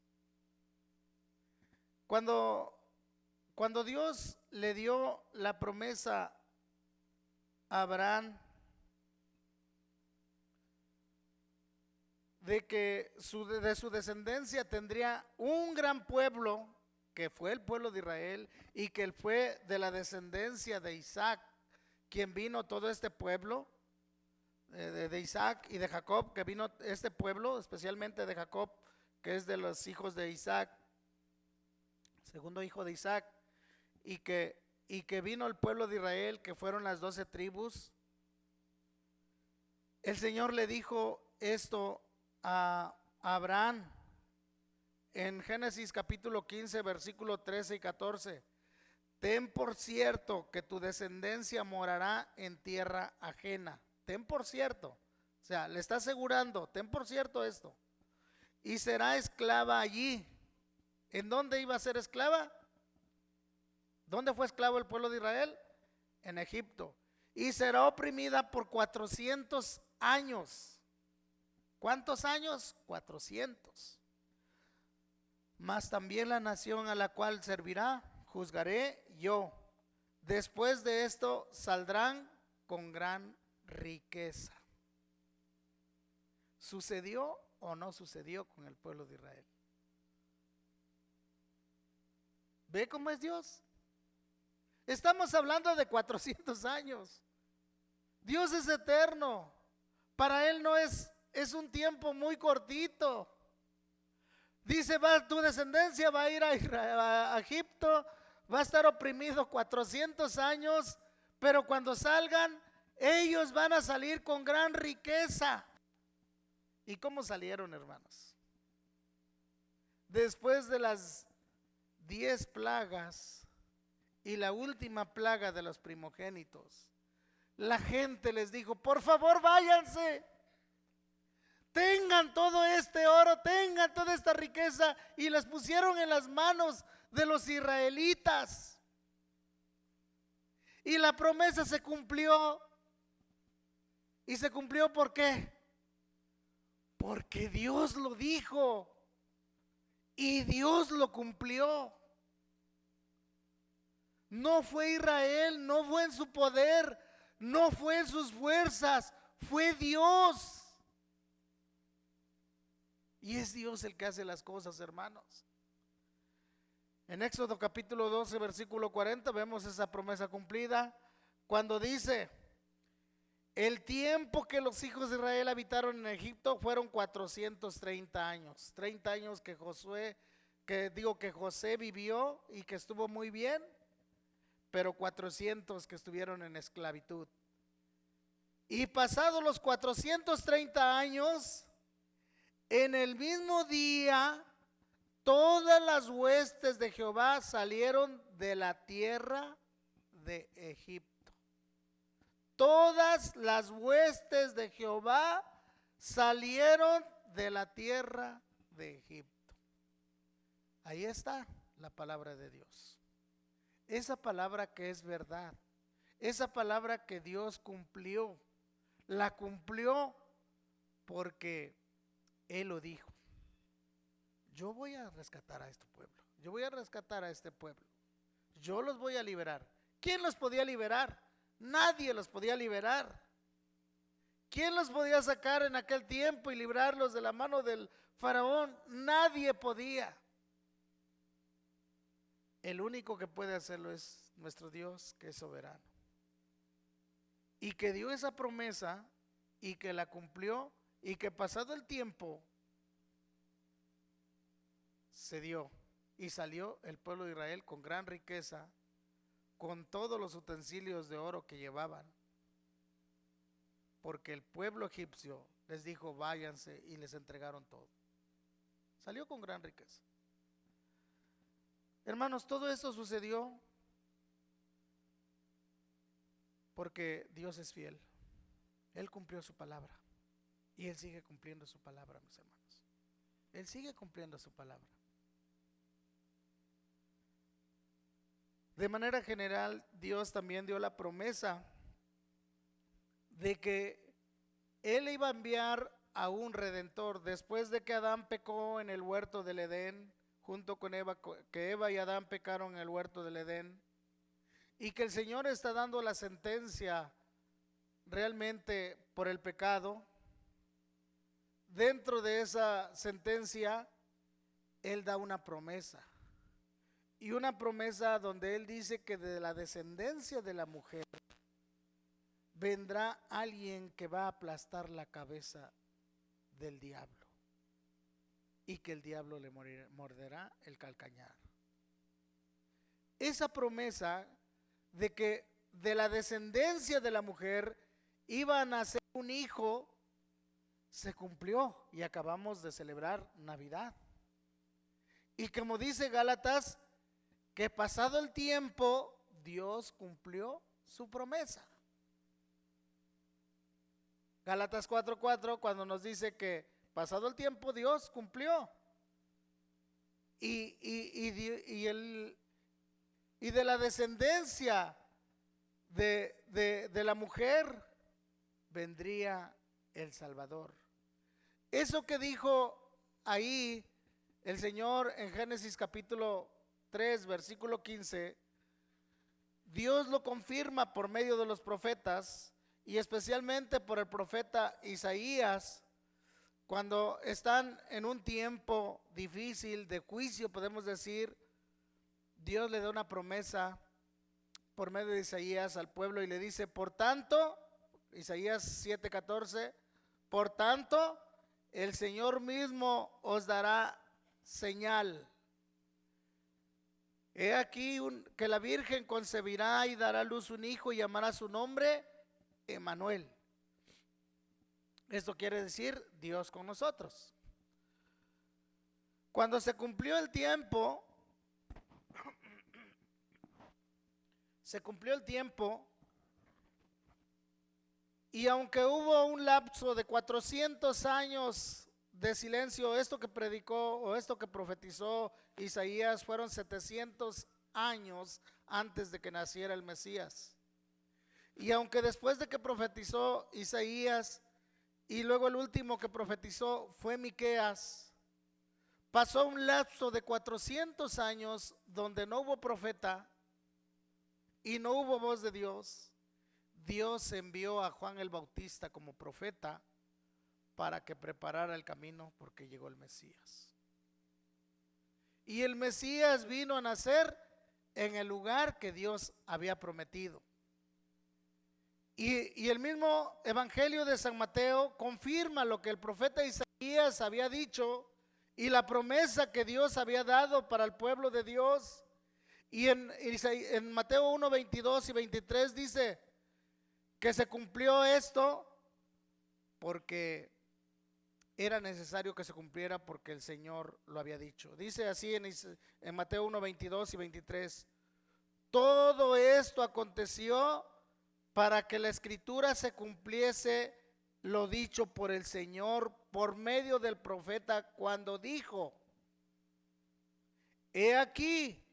Cuando Dios le dio la promesa a Abraham de que de su descendencia tendría un gran pueblo, que fue el pueblo de Israel, y que él fue de la descendencia de Isaac, quien vino todo este pueblo, de Isaac y de Jacob, que vino este pueblo, especialmente de Jacob, que es de los hijos de Isaac, segundo hijo de Isaac, y que vino el pueblo de Israel, que fueron las 12 tribus. El Señor le dijo esto a Abraham en Génesis capítulo 15 versículo 13 y 14. Ten por cierto que tu descendencia morará en tierra ajena. Ten por cierto, o sea, le está asegurando, ten por cierto esto. Y será esclava allí. ¿En dónde iba a ser esclava? ¿Dónde fue esclavo el pueblo de Israel? En Egipto. Y será oprimida por 400 años. ¿Cuántos años? 400. Mas también la nación a la cual servirá, juzgaré yo. Después de esto saldrán con gran riqueza. ¿Sucedió o no sucedió con el pueblo de Israel? ¿Ve cómo es Dios? Estamos hablando de 400 años. Dios es eterno. Para Él no es un tiempo muy cortito. Dice, tu descendencia va a ir a Egipto, va a estar oprimido 400 años, pero cuando salgan, ellos van a salir con gran riqueza. ¿Y cómo salieron, hermanos? Después de las 10 plagas y la última plaga de los primogénitos, la gente les dijo, por favor váyanse, tengan todo este oro, tengan toda esta riqueza, y las pusieron en las manos de los israelitas. Y la promesa se cumplió. ¿Y se cumplió por qué? Porque Dios lo dijo y Dios lo cumplió. No fue Israel, no fue en su poder, no fue en sus fuerzas, fue Dios. Y es Dios el que hace las cosas, hermanos. En Éxodo capítulo 12 versículo 40 vemos esa promesa cumplida, cuando dice: el tiempo que los hijos de Israel habitaron en Egipto fueron 430 años. 30 años que José vivió y que estuvo muy bien, pero 400 que estuvieron en esclavitud. Y pasados los 430 años, en el mismo día, todas las huestes de Jehová salieron de la tierra de Egipto. Todas las huestes de Jehová salieron de la tierra de Egipto. Ahí está la palabra de Dios. Esa palabra que es verdad. Esa palabra que Dios cumplió. La cumplió porque Él lo dijo. Yo voy a rescatar a este pueblo. Yo voy a rescatar a este pueblo. Yo los voy a liberar. ¿Quién los podía liberar? Nadie los podía liberar. ¿Quién los podía sacar en aquel tiempo y librarlos de la mano del faraón? Nadie podía. El único que puede hacerlo es nuestro Dios, que es soberano. Y que dio esa promesa y que la cumplió, y que pasado el tiempo se dio y salió el pueblo de Israel con gran riqueza, con todos los utensilios de oro que llevaban, porque el pueblo egipcio les dijo váyanse, y les entregaron todo. Salió con gran riqueza. Hermanos, todo esto sucedió porque Dios es fiel. Él cumplió su palabra y Él sigue cumpliendo su palabra, mis hermanos. Él sigue cumpliendo su palabra. De manera general, Dios también dio la promesa de que Él iba a enviar a un redentor después de que Adán pecó en el huerto del Edén, junto con Eva, que Eva y Adán pecaron en el huerto del Edén, y que el Señor está dando la sentencia realmente por el pecado. Dentro de esa sentencia, Él da una promesa, y una promesa donde Él dice que de la descendencia de la mujer vendrá alguien que va a aplastar la cabeza del diablo, y que el diablo le morderá el calcañar. Esa promesa de que de la descendencia de la mujer iba a nacer un hijo se cumplió, y acabamos de celebrar Navidad. Y como dice Gálatas, que pasado el tiempo Dios cumplió su promesa. Gálatas 4:4, cuando nos dice que pasado el tiempo Dios cumplió. Y de la descendencia de la mujer vendría el Salvador. Eso que dijo ahí el Señor en Génesis capítulo 3, versículo 15, Dios lo confirma por medio de los profetas, y especialmente por el profeta Isaías, cuando están en un tiempo difícil de juicio, podemos decir. Dios le da una promesa por medio de Isaías al pueblo y le dice: por tanto, Isaías 7:14, por tanto, el Señor mismo os dará señal. He aquí que la Virgen concebirá y dará a luz un hijo, y llamará su nombre Emmanuel. Esto quiere decir Dios con nosotros. Cuando se cumplió el tiempo, y aunque hubo un lapso de 400 años de silencio, esto que predicó o esto que profetizó Isaías fueron 700 años antes de que naciera el Mesías. Y aunque después de que profetizó Isaías y luego el último que profetizó fue Miqueas, pasó un lapso de 400 años donde no hubo profeta y no hubo voz de Dios. Dios envió a Juan el Bautista como profeta para que preparara el camino, porque llegó el Mesías. Y el Mesías vino a nacer en el lugar que Dios había prometido. Y el mismo Evangelio de San Mateo confirma lo que el profeta Isaías había dicho y la promesa que Dios había dado para el pueblo de Dios. Y en Mateo 1, 22 y 23 dice que se cumplió esto porque era necesario que se cumpliera, porque el Señor lo había dicho. Dice así en Mateo 1, 22 y 23: todo esto aconteció para que la escritura se cumpliese lo dicho por el Señor por medio del profeta, cuando dijo: he aquí,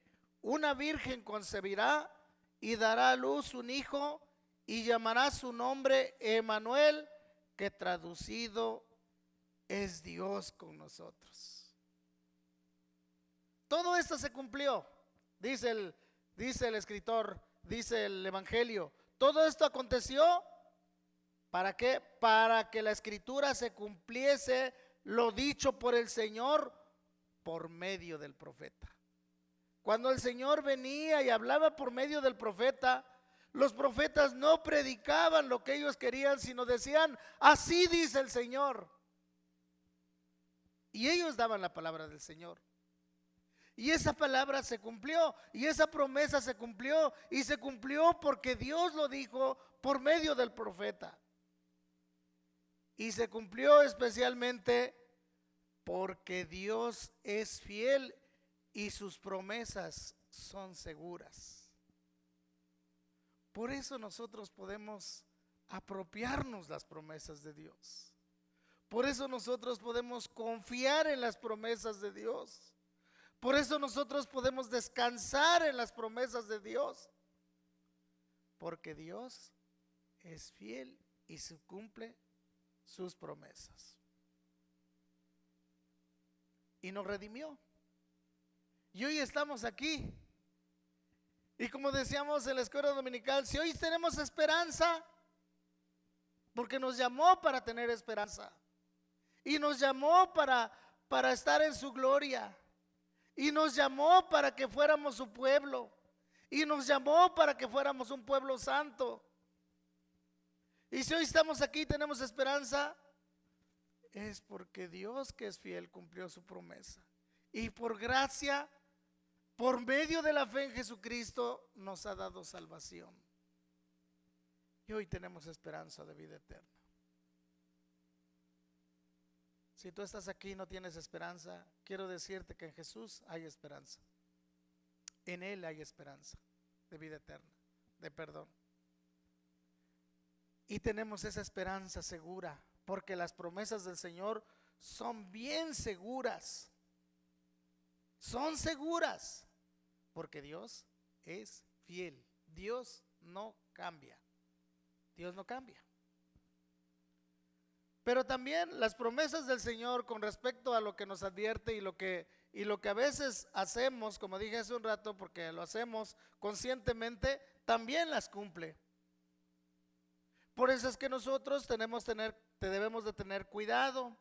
una virgen concebirá y dará a luz un hijo y llamará su nombre Emmanuel, que traducido es Dios con nosotros. Todo esto se cumplió, dice el escritor, dice el evangelio. Todo esto aconteció, ¿para qué? Para que la escritura se cumpliese lo dicho por el Señor por medio del profeta. Cuando el Señor venía y hablaba por medio del profeta, los profetas no predicaban lo que ellos querían, sino decían, así dice el Señor. Y ellos daban la palabra del Señor. Y esa palabra se cumplió, y esa promesa se cumplió, y se cumplió porque Dios lo dijo por medio del profeta. Y se cumplió especialmente porque Dios es fiel y sus promesas son seguras. Por eso nosotros podemos apropiarnos las promesas de Dios. Por eso nosotros podemos confiar en las promesas de Dios. Por eso nosotros podemos descansar en las promesas de Dios. Porque Dios es fiel y se cumple sus promesas. Y nos redimió. Y hoy estamos aquí. Y como decíamos en la escuela dominical, si hoy tenemos esperanza, porque nos llamó para tener esperanza. Y nos llamó para estar en su gloria. Y nos llamó para que fuéramos su pueblo. Y nos llamó para que fuéramos un pueblo santo. Y si hoy estamos aquí y tenemos esperanza, es porque Dios, que es fiel, cumplió su promesa. Y por gracia, por medio de la fe en Jesucristo, nos ha dado salvación. Y hoy tenemos esperanza de vida eterna. Si tú estás aquí y no tienes esperanza, quiero decirte que en Jesús hay esperanza. En Él hay esperanza de vida eterna, de perdón. Y tenemos esa esperanza segura, porque las promesas del Señor son bien seguras. Son seguras, porque Dios es fiel. Dios no cambia. Dios no cambia. Pero también las promesas del Señor con respecto a lo que nos advierte y lo que a veces hacemos, como dije hace un rato, porque lo hacemos conscientemente, también las cumple. Por eso es que nosotros debemos de tener cuidado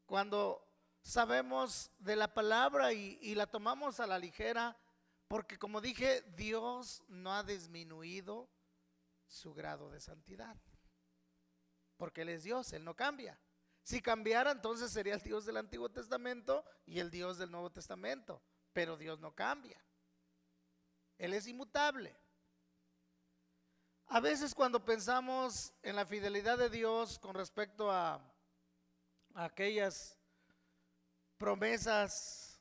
cuando sabemos de la palabra y la tomamos a la ligera, porque como dije, Dios no ha disminuido su grado de santidad. Porque Él es Dios, Él no cambia. Si cambiara, entonces sería el Dios del Antiguo Testamento y el Dios del Nuevo Testamento. Pero Dios no cambia. Él es inmutable. A veces cuando pensamos en la fidelidad de Dios con respecto a aquellas promesas,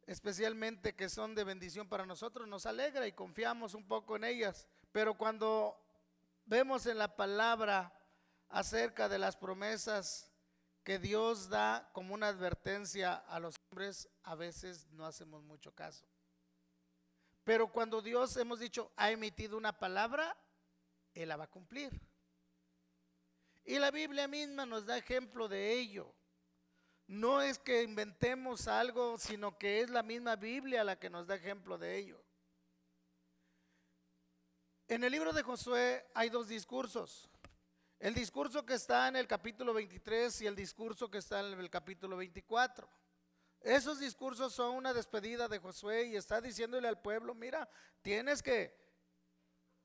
especialmente que son de bendición para nosotros, nos alegra y confiamos un poco en ellas. Pero cuando vemos en la palabra acerca de las promesas que Dios da como una advertencia a los hombres, a veces no hacemos mucho caso. Pero cuando Dios, hemos dicho, ha emitido una palabra, Él la va a cumplir. Y la Biblia misma nos da ejemplo de ello. No es que inventemos algo, sino que es la misma Biblia la que nos da ejemplo de ello. En el libro de Josué hay dos discursos. El discurso que está en el capítulo 23 y el discurso que está en el capítulo 24. Esos discursos son una despedida de Josué y está diciéndole al pueblo, mira, tienes que,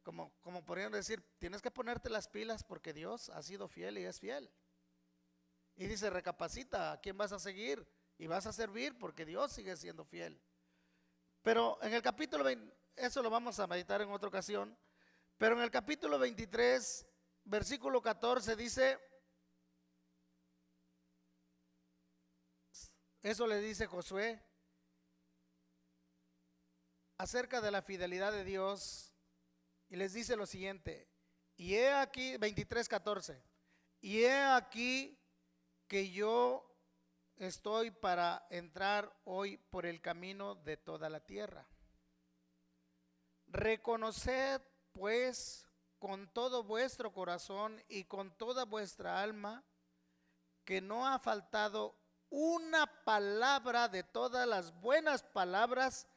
como podrían decir, tienes que ponerte las pilas porque Dios ha sido fiel y es fiel. Y dice, recapacita, ¿a quién vas a seguir? Y vas a servir porque Dios sigue siendo fiel. Pero en el capítulo 20, eso lo vamos a meditar en otra ocasión, pero en el capítulo 23, versículo 14 dice, eso le dice Josué acerca de la fidelidad de Dios y les dice lo siguiente, y he aquí, 23:14, y he aquí que yo estoy para entrar hoy por el camino de toda la tierra. Reconoced pues con todo vuestro corazón y con toda vuestra alma que no ha faltado una palabra de todas las buenas palabras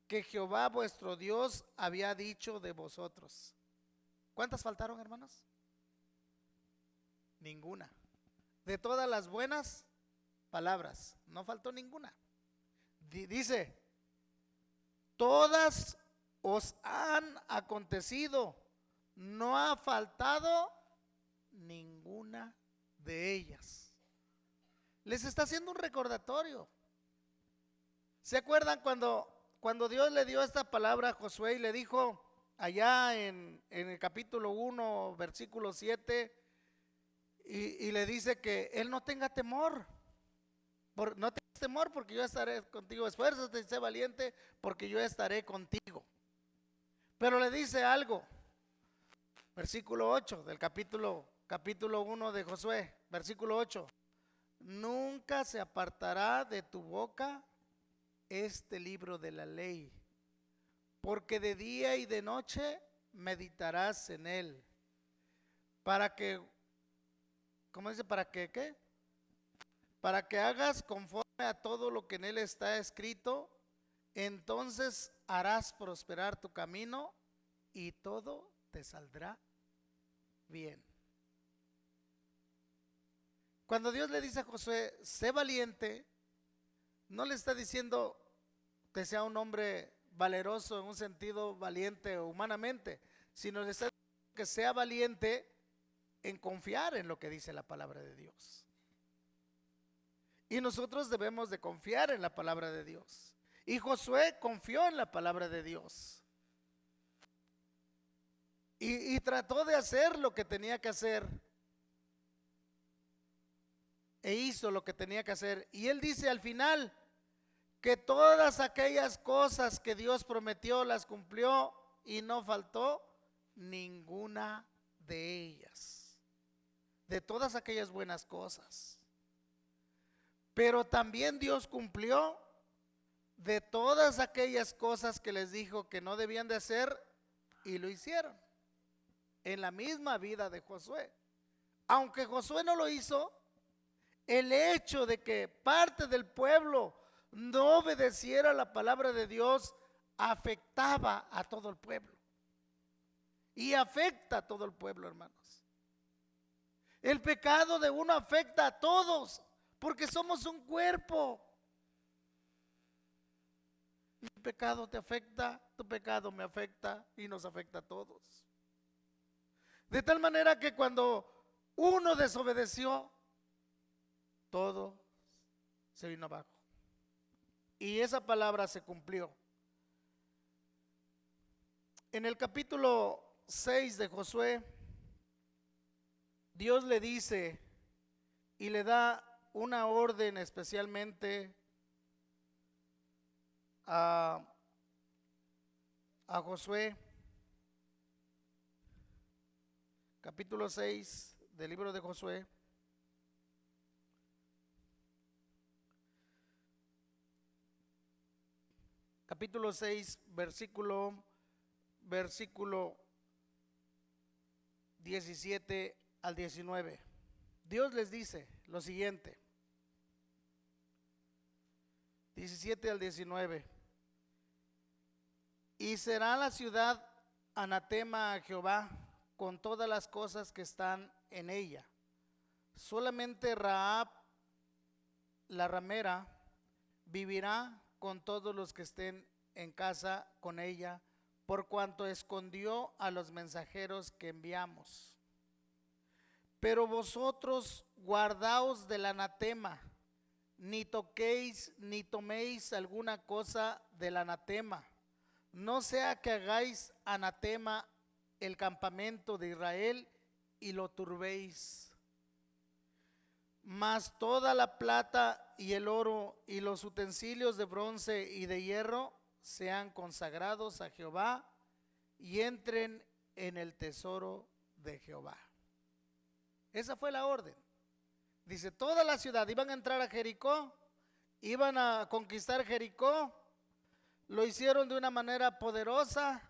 que Jehová vuestro Dios había dicho de vosotros. ¿Cuántas faltaron, hermanos? Ninguna. De todas las buenas palabras, no faltó ninguna. Dice, todas os han acontecido, no ha faltado ninguna de ellas. Les está haciendo un recordatorio. ¿Se acuerdan cuando Dios le dio esta palabra a Josué y le dijo allá en el capítulo 1, versículo 7, y le dice que él no tenga temor? No tengas temor porque yo estaré contigo, esfuérzate y sé valiente porque yo estaré contigo. Pero le dice algo, versículo 8 del capítulo 1 de Josué, versículo 8: nunca se apartará de tu boca este libro de la ley, porque de día y de noche meditarás en él, para que, ¿cómo dice? ¿Para que qué? Para que hagas conforme a todo lo que en él está escrito, entonces harás prosperar tu camino y todo te saldrá bien. Cuando Dios le dice a Josué, sé valiente, no le está diciendo que sea un hombre valeroso en un sentido valiente humanamente, sino le está diciendo que sea valiente en confiar en lo que dice la palabra de Dios. Y nosotros debemos de confiar en la palabra de Dios. Y Josué confió en la palabra de Dios. Y trató de hacer lo que tenía que hacer. E hizo lo que tenía que hacer. Y él dice al final que todas aquellas cosas que Dios prometió las cumplió y no faltó ninguna de ellas. De todas aquellas buenas cosas. Pero también Dios cumplió de todas aquellas cosas que les dijo que no debían de hacer y lo hicieron. En la misma vida de Josué. Aunque Josué no lo hizo, el hecho de que parte del pueblo no obedeciera la palabra de Dios afectaba a todo el pueblo. Y afecta a todo el pueblo, hermanos. El pecado de uno afecta a todos, porque somos un cuerpo. Mi pecado te afecta, tu pecado me afecta y nos afecta a todos. De tal manera que cuando uno desobedeció, todo se vino abajo. Y esa palabra se cumplió. En el capítulo 6 de Josué, Dios le dice y le da una orden especialmente a Josué. Capítulo 6 del libro de Josué. Capítulo 6, versículo 17 al 19. Dios les dice lo siguiente. 17 al 19. Y será la ciudad anatema a Jehová con todas las cosas que están en ella. Solamente Rahab, la ramera, vivirá con todos los que estén en casa con ella, por cuanto escondió a los mensajeros que enviamos. Pero vosotros guardaos del anatema, ni toquéis ni toméis alguna cosa del anatema, no sea que hagáis anatema el campamento de Israel y lo turbéis. Mas toda la plata y el oro y los utensilios de bronce y de hierro sean consagrados a Jehová y entren en el tesoro de Jehová. Esa fue la orden. Dice, toda la ciudad, iban a entrar a Jericó, iban a conquistar Jericó, lo hicieron de una manera poderosa,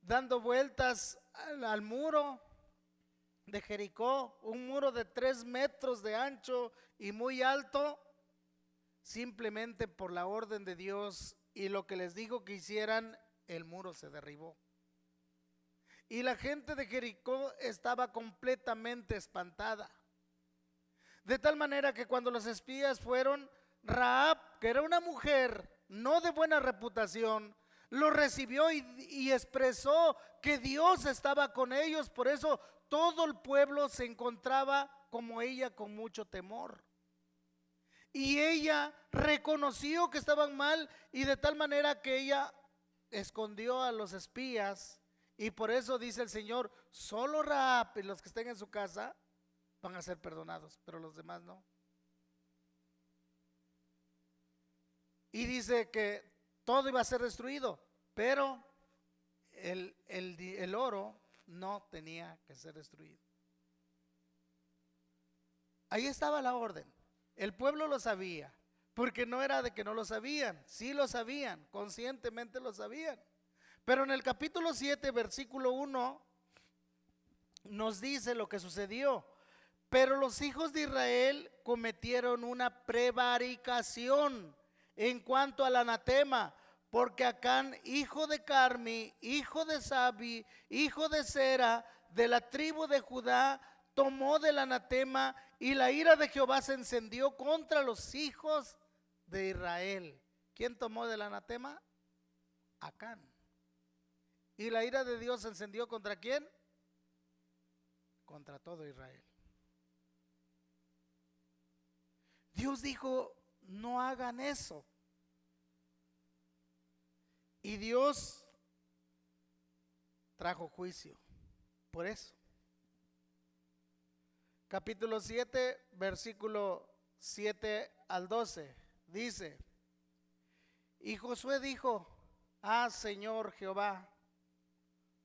dando vueltas al muro de Jericó, un muro de 3 metros de ancho y muy alto, simplemente por la orden de Dios y lo que les dijo que hicieran, el muro se derribó. Y la gente de Jericó estaba completamente espantada. De tal manera que cuando los espías fueron, Rahab, que era una mujer no de buena reputación, lo recibió y expresó que Dios estaba con ellos. Por eso todo el pueblo se encontraba como ella con mucho temor. Y ella reconoció que estaban mal, y de tal manera que ella escondió a los espías. Y por eso dice el Señor, solo Rahab y los que estén en su casa van a ser perdonados, pero los demás no. Y dice que todo iba a ser destruido, pero el oro no tenía que ser destruido. Ahí estaba la orden. El pueblo lo sabía, porque no era de que no lo sabían, sí lo sabían, conscientemente lo sabían. Pero en el capítulo 7, versículo 1, nos dice lo que sucedió. Pero los hijos de Israel cometieron una prevaricación en cuanto al anatema, porque Acán, hijo de Carmi, hijo de Sabi, hijo de Sera, de la tribu de Judá, tomó del anatema, y la ira de Jehová se encendió contra los hijos de Israel. ¿Quién tomó del anatema? Acán. ¿Y la ira de Dios se encendió contra quién? Contra todo Israel. Dios dijo, no hagan eso. Y Dios trajo juicio por eso. Capítulo 7, versículo 7 al 12, dice, y Josué dijo, Señor Jehová,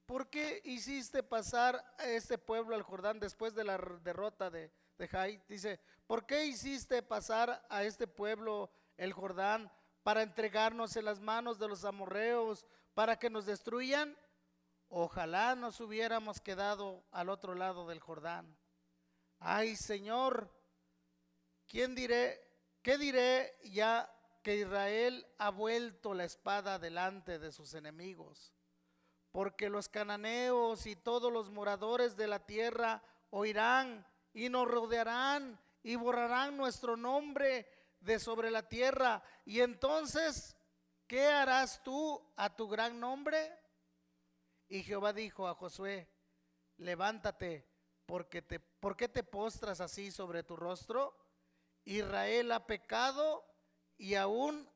¿por qué hiciste pasar a este pueblo al Jordán después de la derrota de Jai? Dice, ¿por qué hiciste pasar a este pueblo el Jordán para entregarnos en las manos de los amorreos, para que nos destruyan? Ojalá nos hubiéramos quedado al otro lado del Jordán. Ay, Señor, ¿qué diré ya que Israel ha vuelto la espada delante de sus enemigos? Porque los cananeos y todos los moradores de la tierra oirán y nos rodearán y borrarán nuestro nombre de sobre la tierra. Y entonces, ¿qué harás tú a tu gran nombre? Y Jehová dijo a Josué, levántate, ¿por qué te postras así sobre tu rostro? Israel ha pecado y aún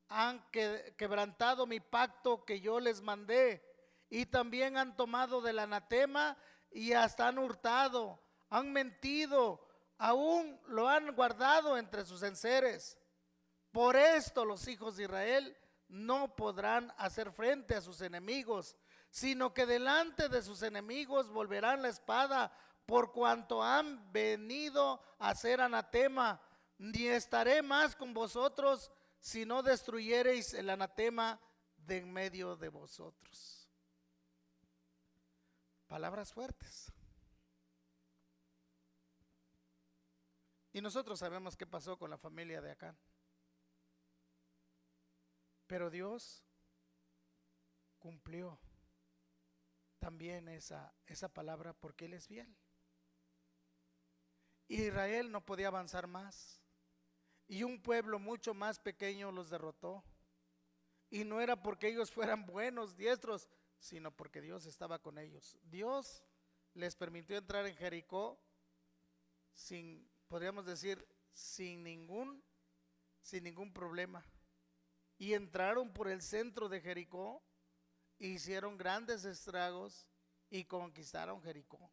han quebrantado mi pacto que yo les mandé, y también han tomado del anatema y hasta han hurtado, han mentido, aún lo han guardado entre sus enseres. Por esto los hijos de Israel no podrán hacer frente a sus enemigos, sino que delante de sus enemigos volverán la espada, por cuanto han venido a ser anatema. Ni estaré más con vosotros si no destruyereis el anatema de en medio de vosotros. Palabras fuertes. Y nosotros sabemos qué pasó con la familia de Acán. Pero Dios cumplió también esa palabra, porque Él es fiel. Israel no podía avanzar más, y un pueblo mucho más pequeño los derrotó. Y no era porque ellos fueran buenos, diestros, sino porque Dios estaba con ellos. Dios les permitió entrar en Jericó podríamos decir, sin ningún problema. Y entraron por el centro de Jericó, hicieron grandes estragos y conquistaron Jericó.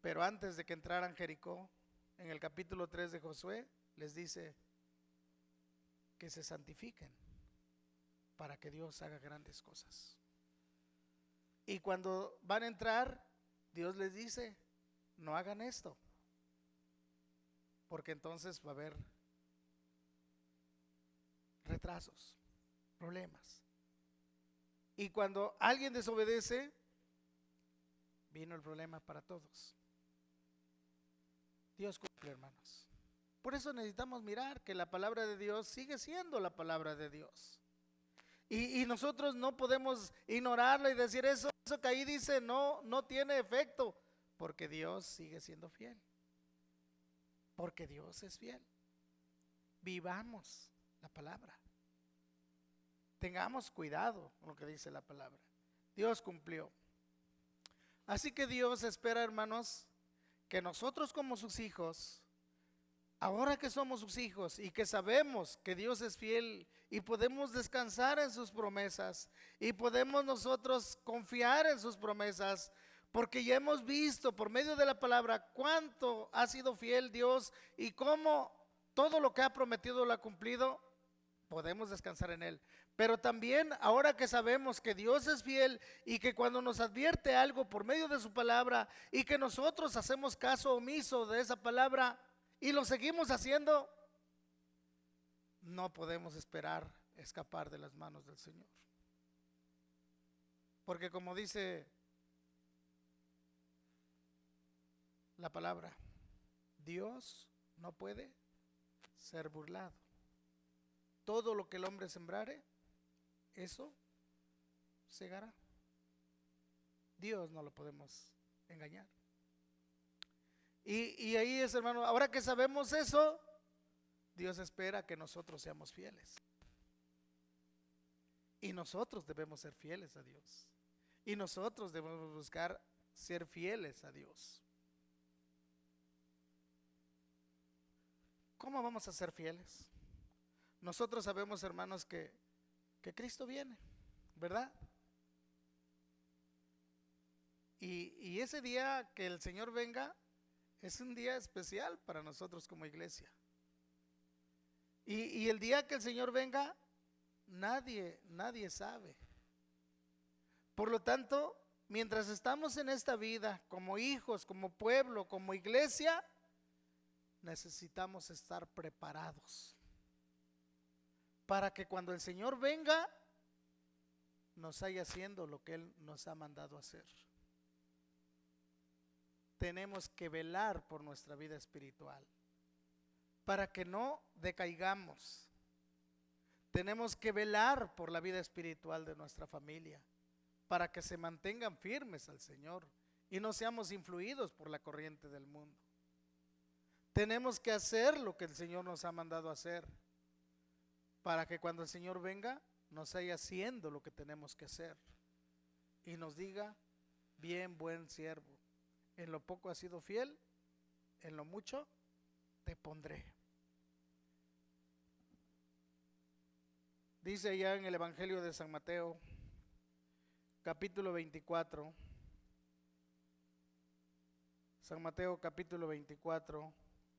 Pero antes de que entraran Jericó, en el capítulo 3 de Josué, les dice que se santifiquen para que Dios haga grandes cosas. Y cuando van a entrar, Dios les dice no hagan esto, porque entonces va a haber retrasos, problemas. Y cuando alguien desobedece, vino el problema para todos. Dios cumple, hermanos. Por eso necesitamos mirar que la palabra de Dios sigue siendo la palabra de Dios. Y nosotros no podemos ignorarla y decir eso que ahí dice no tiene efecto, porque Dios sigue siendo fiel. Porque Dios es fiel. Vivamos la palabra. Tengamos cuidado con lo que dice la palabra. Dios cumplió. Así que Dios espera, hermanos, que nosotros como sus hijos, ahora que somos sus hijos y que sabemos que Dios es fiel y podemos descansar en sus promesas y podemos nosotros confiar en sus promesas, porque ya hemos visto por medio de la palabra cuánto ha sido fiel Dios y cómo todo lo que ha prometido lo ha cumplido, podemos descansar en Él. Pero también ahora que sabemos que Dios es fiel y que cuando nos advierte algo por medio de su palabra y que nosotros hacemos caso omiso de esa palabra y lo seguimos haciendo, no podemos esperar escapar de las manos del Señor. Porque como dice la palabra, Dios no puede ser burlado. Todo lo que el hombre sembrare, eso segará. Dios no lo podemos engañar. Y ahí es, hermano, ahora que sabemos eso, Dios espera que nosotros seamos fieles. Y nosotros debemos ser fieles a Dios. Y nosotros debemos buscar ser fieles a Dios. ¿Cómo vamos a ser fieles? Nosotros sabemos, hermanos, que Cristo viene, ¿verdad? Y ese día que el Señor venga es un día especial para nosotros como iglesia. Y el día que el Señor venga, nadie sabe. Por lo tanto, mientras estamos en esta vida, como hijos, como pueblo, como iglesia, necesitamos estar preparados para que cuando el Señor venga, nos haya haciendo lo que Él nos ha mandado hacer. Tenemos que velar por nuestra vida espiritual para que no decaigamos. Tenemos que velar por la vida espiritual de nuestra familia para que se mantengan firmes al Señor y no seamos influidos por la corriente del mundo. Tenemos que hacer lo que el Señor nos ha mandado hacer para que cuando el Señor venga nos haya haciendo lo que tenemos que hacer y nos diga: bien, buen siervo, en lo poco has sido fiel, en lo mucho te pondré. Dice allá en el Evangelio de San Mateo, capítulo 24, San Mateo capítulo 24,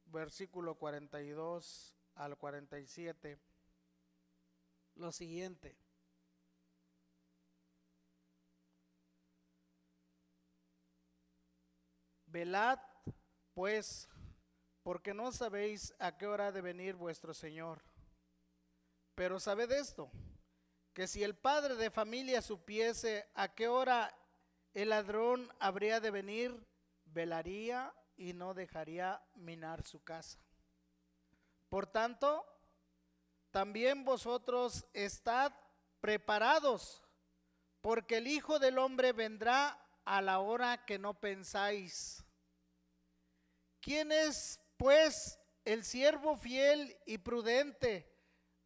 versículo 42 al 47, lo siguiente: velad pues, porque no sabéis a qué hora ha de venir vuestro Señor. Pero sabed esto, que si el padre de familia supiese a qué hora el ladrón habría de venir, velaría y no dejaría minar su casa. Por tanto, también vosotros estad preparados, porque el Hijo del Hombre vendrá a la hora que no pensáis. ¿Quién es, pues, el siervo fiel y prudente,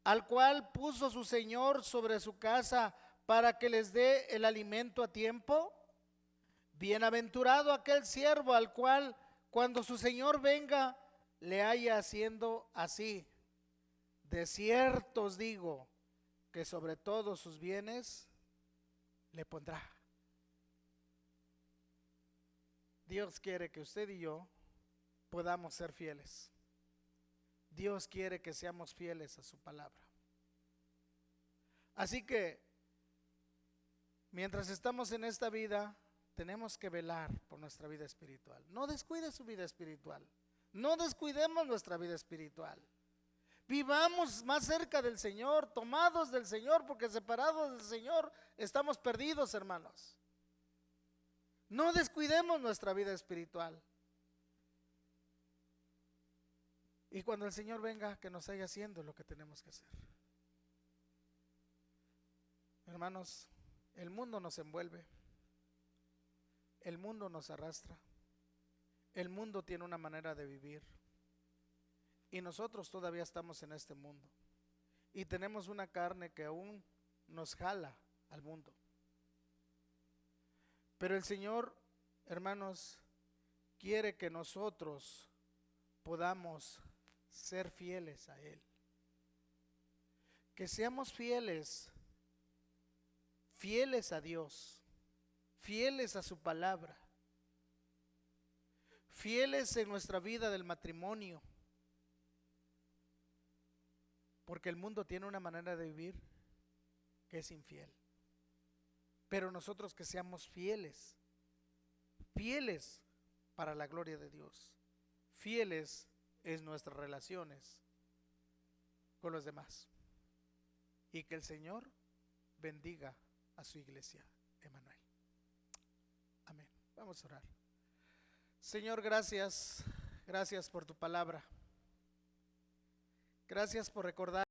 al cual puso su Señor sobre su casa para que les dé el alimento a tiempo? Bienaventurado aquel siervo al cual, cuando su Señor venga, le haya haciendo así. De cierto os digo que sobre todos sus bienes le pondrá. Dios quiere que usted y yo podamos ser fieles. Dios quiere que seamos fieles a su palabra. Así que, mientras estamos en esta vida, tenemos que velar por nuestra vida espiritual. No descuide su vida espiritual. No descuidemos nuestra vida espiritual. Vivamos más cerca del Señor, tomados del Señor, porque separados del Señor estamos perdidos, hermanos. No descuidemos nuestra vida espiritual. Y cuando el Señor venga, que nos haya haciendo lo que tenemos que hacer. Hermanos, el mundo nos envuelve. El mundo nos arrastra. El mundo tiene una manera de vivir. Y nosotros todavía estamos en este mundo. Y tenemos una carne que aún nos jala al mundo. Pero el Señor, hermanos, quiere que nosotros podamos ser fieles a Él. Que seamos fieles a Dios, fieles a su palabra, fieles en nuestra vida del matrimonio. Porque el mundo tiene una manera de vivir que es infiel. Pero nosotros que seamos fieles para la gloria de Dios, fieles en nuestras relaciones con los demás. Y que el Señor bendiga a su iglesia, Emanuel. Amén. Vamos a orar. Señor, gracias por tu palabra. Gracias por recordar